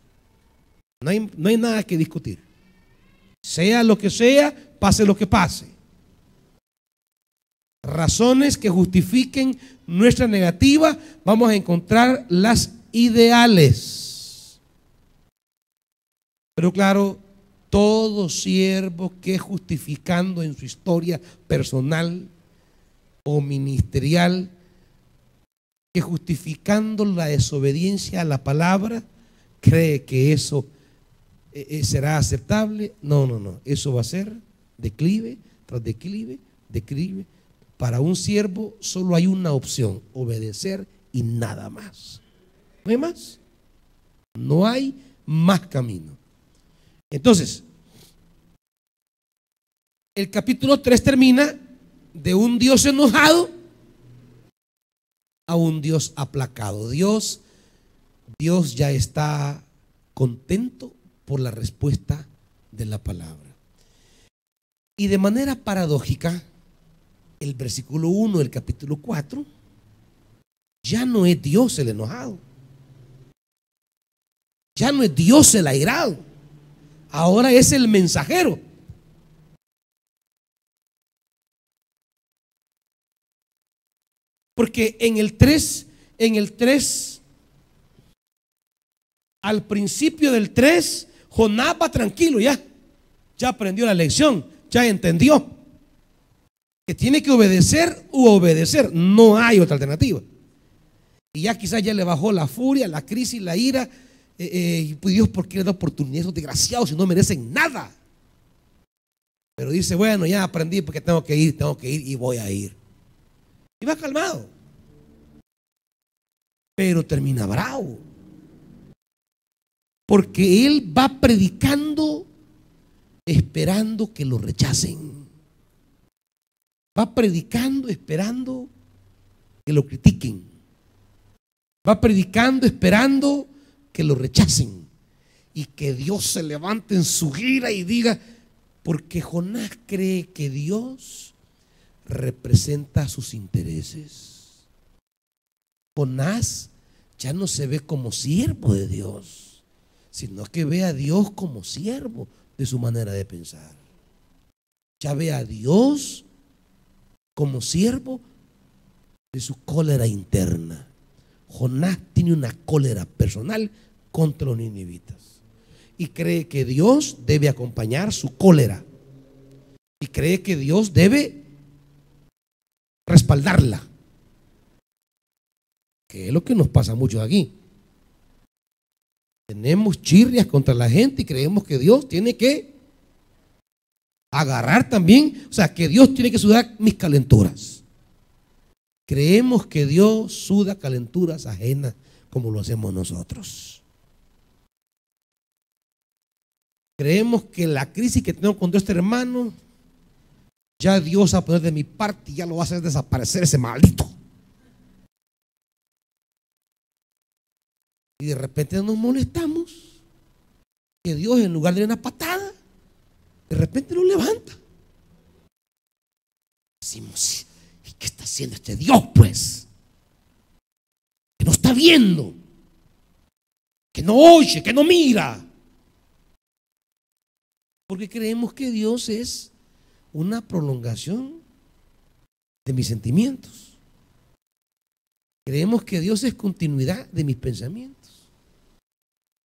No hay nada que discutir. Sea lo que sea, pase lo que pase. Razones que justifiquen nuestra negativa, vamos a encontrar las ideales. Pero claro, todo siervo que justificando en su historia personal o ministerial, que justificando la desobediencia a la palabra, cree que eso será aceptable. No, eso va a ser declive tras declive, declive. Para un siervo solo hay una opción: obedecer y nada más. No hay más. No hay más camino. Entonces, el capítulo 3 termina de un Dios enojado a un Dios aplacado. Dios ya está contento por la respuesta de la palabra. Y de manera paradójica, el versículo 1 del capítulo 4 ya no es Dios el enojado, ya no es Dios el airado, ahora es el mensajero. Porque en el 3, al principio del 3, Jonás va tranquilo, ya aprendió la lección, ya entendió que tiene que obedecer u obedecer, no hay otra alternativa. Y ya quizás ya le bajó la furia, la crisis, la ira. Pues Dios, ¿por qué le da oportunidad a esos desgraciados si no merecen nada? Pero dice, bueno, ya aprendí porque tengo que ir y voy a ir. Y va calmado, pero termina bravo, porque él va predicando esperando que lo rechacen. Va predicando esperando que lo critiquen. Va predicando esperando que lo rechacen y que Dios se levante en su ira y diga, porque Jonás cree que Dios representa sus intereses. Jonás ya no se ve como siervo de Dios, sino que ve a Dios como siervo de su manera de pensar. Ya ve a Dios como siervo de su cólera interna. Jonás tiene una cólera personal contra los ninivitas y cree que Dios debe acompañar su cólera y cree que Dios debe respaldarla, que es lo que nos pasa mucho aquí. Tenemos chirrias contra la gente y creemos que Dios tiene que agarrar también, o sea, que Dios tiene que sudar mis calenturas. Creemos que Dios suda calenturas ajenas como lo hacemos nosotros. Creemos que la crisis que tengo con este hermano, ya Dios va a poner de mi parte y ya lo va a hacer desaparecer ese maldito. Y de repente nos molestamos que Dios, en lugar de una patada, de repente lo levanta. Decimos, ¿y qué está haciendo este Dios, pues? Que no está viendo, que no oye, que no mira. Porque creemos que Dios es una prolongación de mis sentimientos. Creemos que Dios es continuidad de mis pensamientos.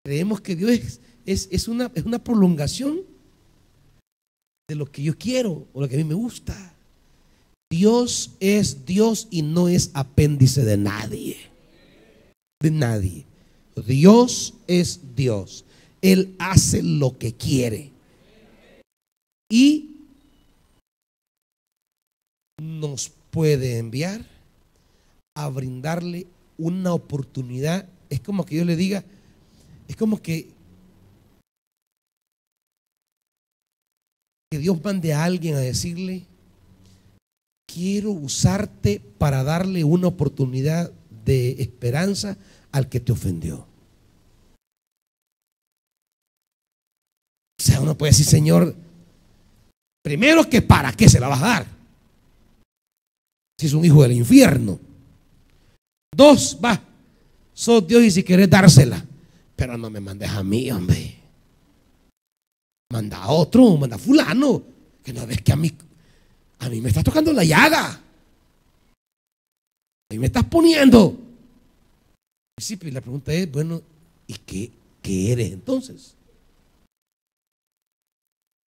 Creemos que Dios es una prolongación de lo que yo quiero o lo que a mí me gusta. Dios es Dios y no es apéndice de nadie. De nadie. Dios es Dios. Él hace lo que quiere. Y nos puede enviar a brindarle una oportunidad. Es como que yo le diga, es como que Dios mande a alguien a decirle: quiero usarte para darle una oportunidad de esperanza al que te ofendió. O sea, uno puede decir: Señor, primero, que para qué se la vas a dar si es un hijo del infierno. Dos, sos Dios y si querés dársela, pero no me mandes a mí, hombre. Manda a otro, manda a fulano, que no ves que a mí me estás tocando la llaga. A mí me estás poniendo. Sí, pero la pregunta es, bueno, ¿y qué eres entonces?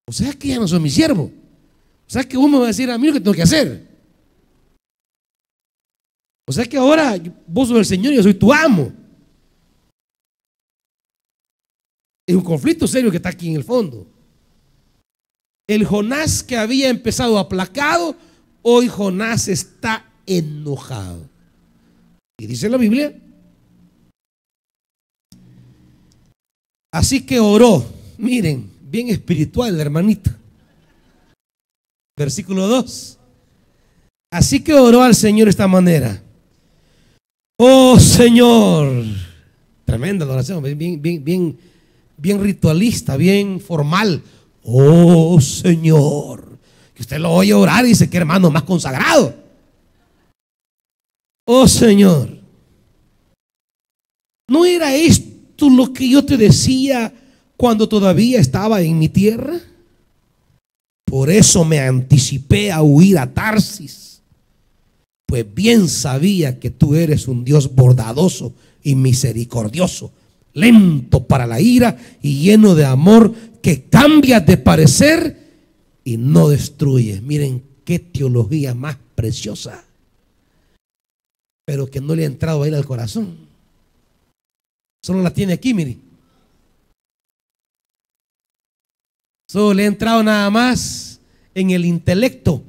O sea que ya no soy mi siervo. O sea que vos me vas a decir a mí lo que tengo que hacer. O sea que ahora vos sos el Señor y yo soy tu amo. Es un conflicto serio que está aquí en el fondo. El Jonás que había empezado aplacado, hoy Jonás está enojado. Y dice la Biblia: así que oró. Miren, bien espiritual, hermanito. Versículo 2. Así que oró al Señor de esta manera: oh Señor. Tremenda la oración, bien ritualista, bien formal. Oh Señor. Que usted lo oye orar y dice: que hermano más consagrado. Oh Señor, ¿no era esto lo que yo te decía cuando todavía estaba en mi tierra? Por eso me anticipé a huir a Tarsis, pues bien sabía que tú eres un Dios bondadoso y misericordioso, lento para la ira y lleno de amor, que cambias de parecer y no destruyes. Miren qué teología más preciosa, pero que no le ha entrado a él al corazón. Solo la tiene aquí, mire. Solo le ha entrado nada más en el intelecto,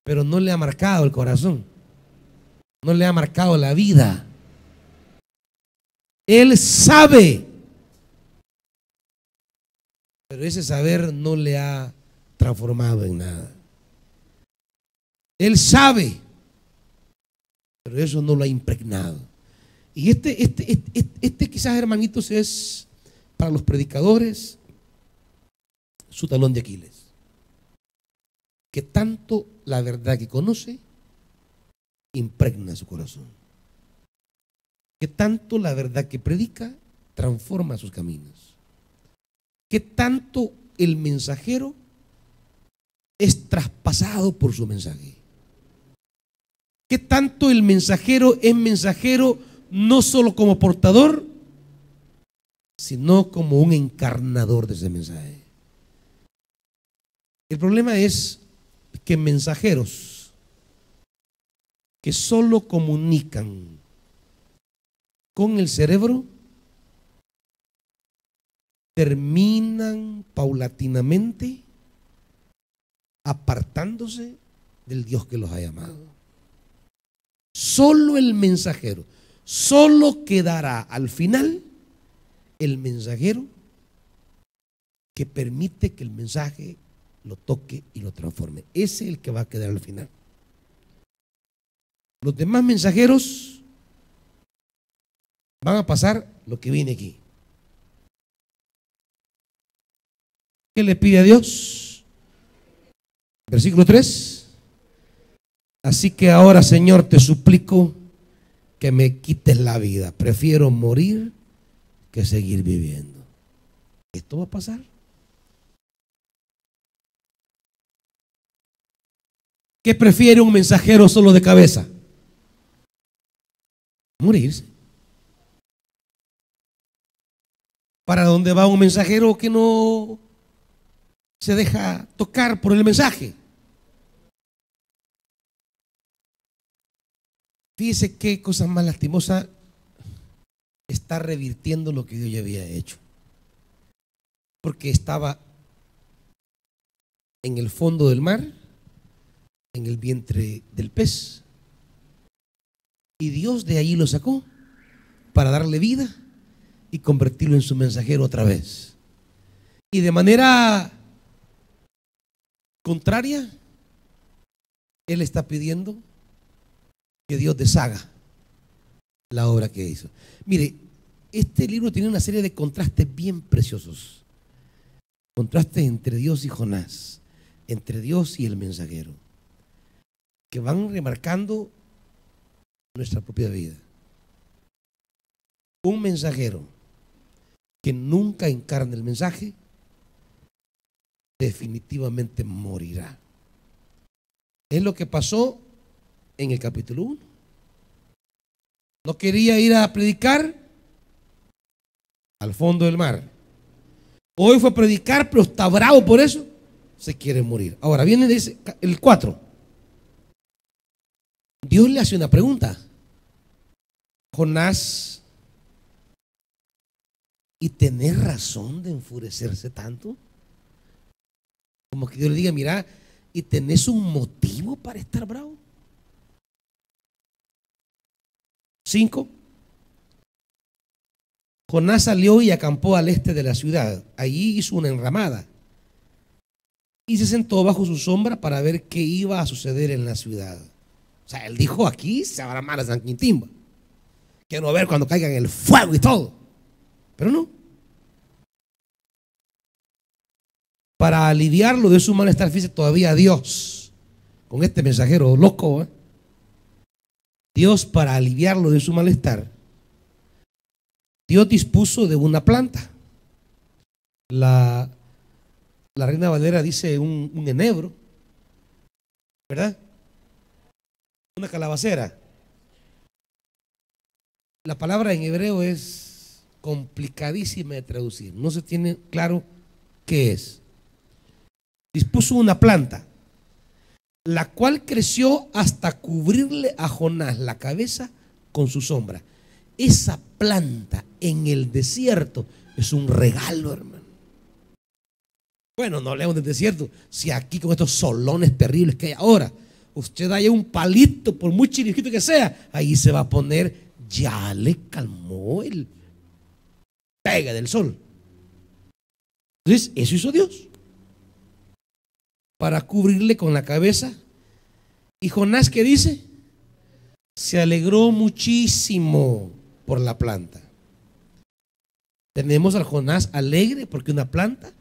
pero no le ha marcado el corazón, no le ha marcado la vida. Él sabe, pero ese saber no le ha transformado en nada. Él sabe, pero eso no lo ha impregnado. Y este quizás, hermanitos, es para los predicadores su talón de Aquiles. Que tanto la verdad que conoce impregna su corazón. Que tanto la verdad que predica transforma sus caminos. Que tanto el mensajero es traspasado por su mensaje. Que tanto el mensajero es mensajero no solo como portador, sino como un encarnador de ese mensaje. El problema es que mensajeros que solo comunican con el cerebro terminan paulatinamente apartándose del Dios que los ha llamado. Solo el mensajero, solo quedará al final el mensajero que permite que el mensaje lo toque y lo transforme. Ese es el que va a quedar al final. Los demás mensajeros van a pasar lo que viene aquí. ¿Qué le pide a Dios? Versículo 3. Así que ahora, Señor, te suplico que me quites la vida. Prefiero morir que seguir viviendo. ¿Esto va a pasar? ¿Qué prefiere un mensajero solo de cabeza? morirse. ¿Para dónde va un mensajero que no se deja tocar por el mensaje? Fíjese qué cosa más lastimosa, está revirtiendo lo que Dios ya había hecho. Porque estaba en el fondo del mar, en el vientre del pez. Y Dios de ahí lo sacó para darle vida y convertirlo en su mensajero otra vez. Y de manera contraria, Él está pidiendo que Dios deshaga la obra que hizo. Mire, este libro tiene una serie de contrastes bien preciosos. Contrastes entre Dios y Jonás, entre Dios y el mensajero, que van remarcando nuestra propia vida. Un mensajero que nunca encarne el mensaje, definitivamente morirá. Es lo que pasó en el capítulo 1. No quería ir a predicar al fondo del mar. Hoy fue a predicar, pero está bravo por eso, se quiere morir. Ahora viene el 4. Dios le hace una pregunta. Jonás, ¿y tenés razón de enfurecerse tanto? Como que Dios le diga, mira, ¿y tenés un motivo para estar bravo? 5. Jonás salió y acampó al este de la ciudad. Allí hizo una enramada y se sentó bajo su sombra para ver qué iba a suceder en la ciudad. O sea, él dijo, aquí se va a armar a San Quintín. Quiero ver cuando caiga en el fuego y todo. Pero no. Para aliviarlo de su malestar, fíjese todavía Dios, con este mensajero loco, Dios, para aliviarlo de su malestar, Dios dispuso de una planta. La Reina Valera dice un enebro, ¿verdad? Una calabacera. La palabra en hebreo es complicadísima de traducir, no se tiene claro qué es. Dispuso una planta, la cual creció hasta cubrirle a Jonás la cabeza con su sombra. Esa planta en el desierto es un regalo, hermano. Bueno, no hablemos del desierto. Si aquí con estos solones terribles que hay ahora, usted haya un palito, por muy chiquito que sea, ahí se va a poner, ya le calmó el pega del sol. Entonces, eso hizo Dios para cubrirle con la cabeza. Y Jonás, ¿qué dice? Se alegró muchísimo por la planta. Tenemos al Jonás alegre porque una planta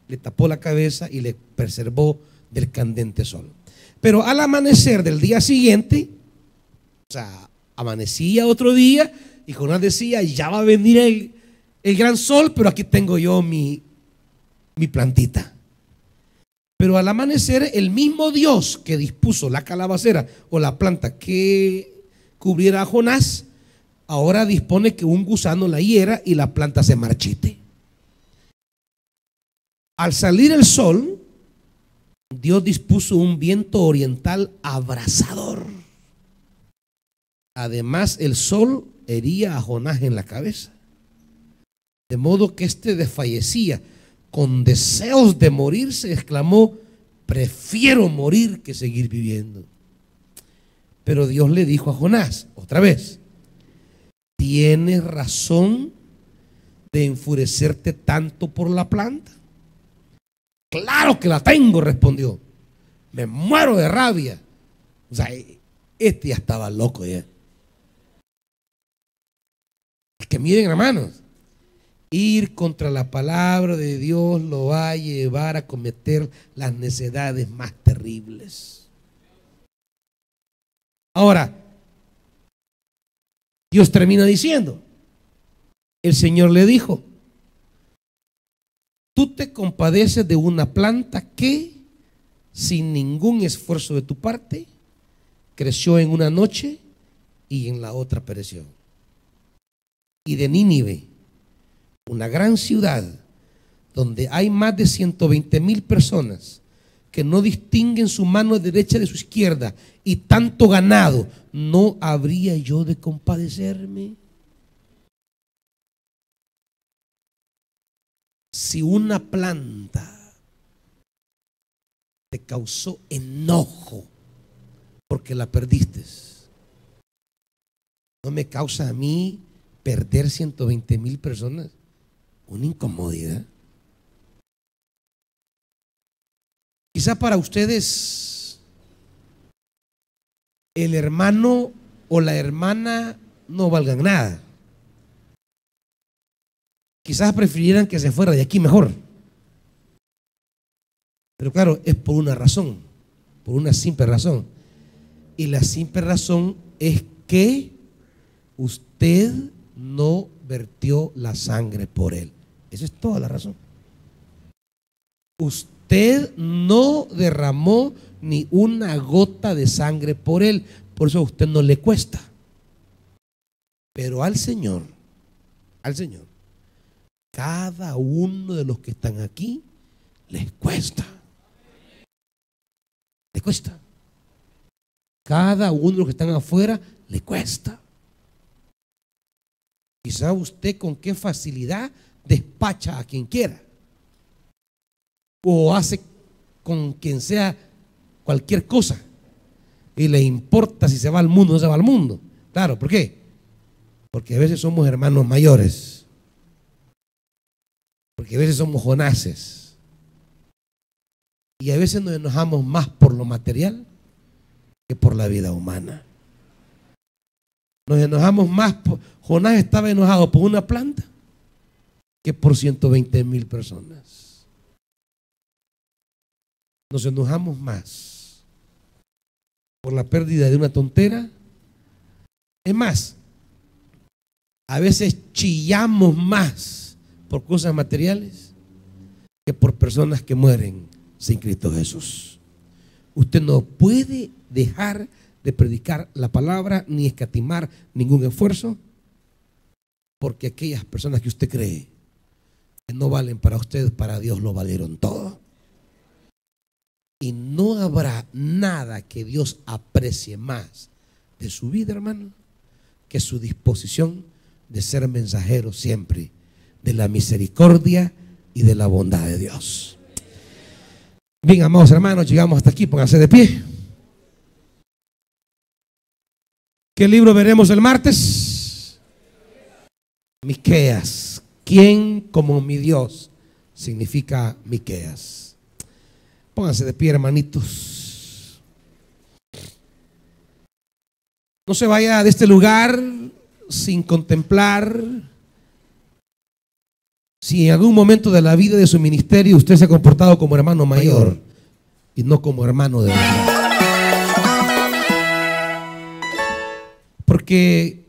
le tapó la cabeza y le preservó del candente sol. Pero al amanecer del día siguiente, o sea, amanecía otro día y Jonás decía, ya va a venir el gran sol, pero aquí tengo yo mi plantita. Pero al amanecer, el mismo Dios que dispuso la calabacera o la planta que cubriera a Jonás, ahora dispone que un gusano la hiera y la planta se marchite. Al salir el sol, Dios dispuso un viento oriental abrasador. Además, el sol hería a Jonás en la cabeza, de modo que éste desfallecía. Con deseos de morir, se exclamó, prefiero morir que seguir viviendo. Pero Dios le dijo a Jonás, otra vez, ¿tienes razón de enfurecerte tanto por la planta? Claro que la tengo, respondió. Me muero de rabia. O sea, este ya estaba loco ya. Es que miren, hermanos, ir contra la palabra de Dios lo va a llevar a cometer las necedades más terribles. Ahora, Dios termina diciendo, el Señor le dijo, tú te compadeces de una planta que, sin ningún esfuerzo de tu parte, creció en una noche y en la otra pereció. y de Nínive, una gran ciudad donde hay más de 120,000 personas que no distinguen su mano derecha de su izquierda y tanto ganado, ¿no habría yo de compadecerme? Si una planta te causó enojo porque la perdiste, ¿no me causa a mí perder 120,000 personas una incomodidad? Quizá para ustedes el hermano o la hermana no valgan nada. Quizás prefirieran que se fuera de aquí mejor. Pero claro, es por una razón, por una simple razón. Y la simple razón es que usted no vertió la sangre por él. Esa es toda la razón. Usted no derramó ni una gota de sangre por él. Por eso a usted no le cuesta. Pero al Señor, cada uno de los que están aquí les cuesta. Le cuesta. Cada uno de los que están afuera le cuesta. Quizá usted con qué facilidad despacha a quien quiera. O hace con quien sea cualquier cosa. Y le importa si se va al mundo o no se va al mundo. Claro, ¿por qué? Porque a veces somos hermanos mayores. Porque a veces somos Jonases. Y a veces nos enojamos más por lo material que por la vida humana. Nos enojamos más Jonás estaba enojado por una planta que por 120,000 personas. Nos enojamos más por la pérdida de una tontera. Es más, a veces chillamos más por cosas materiales que por personas que mueren sin Cristo Jesús. Usted no puede dejar de predicar la palabra ni escatimar ningún esfuerzo, porque aquellas personas que usted cree que no valen para usted, para Dios lo valieron todo. Y no habrá nada que Dios aprecie más de su vida, hermano, que su disposición de ser mensajero siempre de la misericordia y de la bondad de Dios. Bien, amados hermanos, llegamos hasta aquí. Pónganse de pie. ¿Qué libro veremos el martes? Miqueas. ¿Quién como mi Dios? Significa Miqueas. Pónganse de pie, hermanitos. No se vaya de este lugar sin contemplar si en algún momento de la vida de su ministerio usted se ha comportado como hermano mayor y no como hermano de verdad. Porque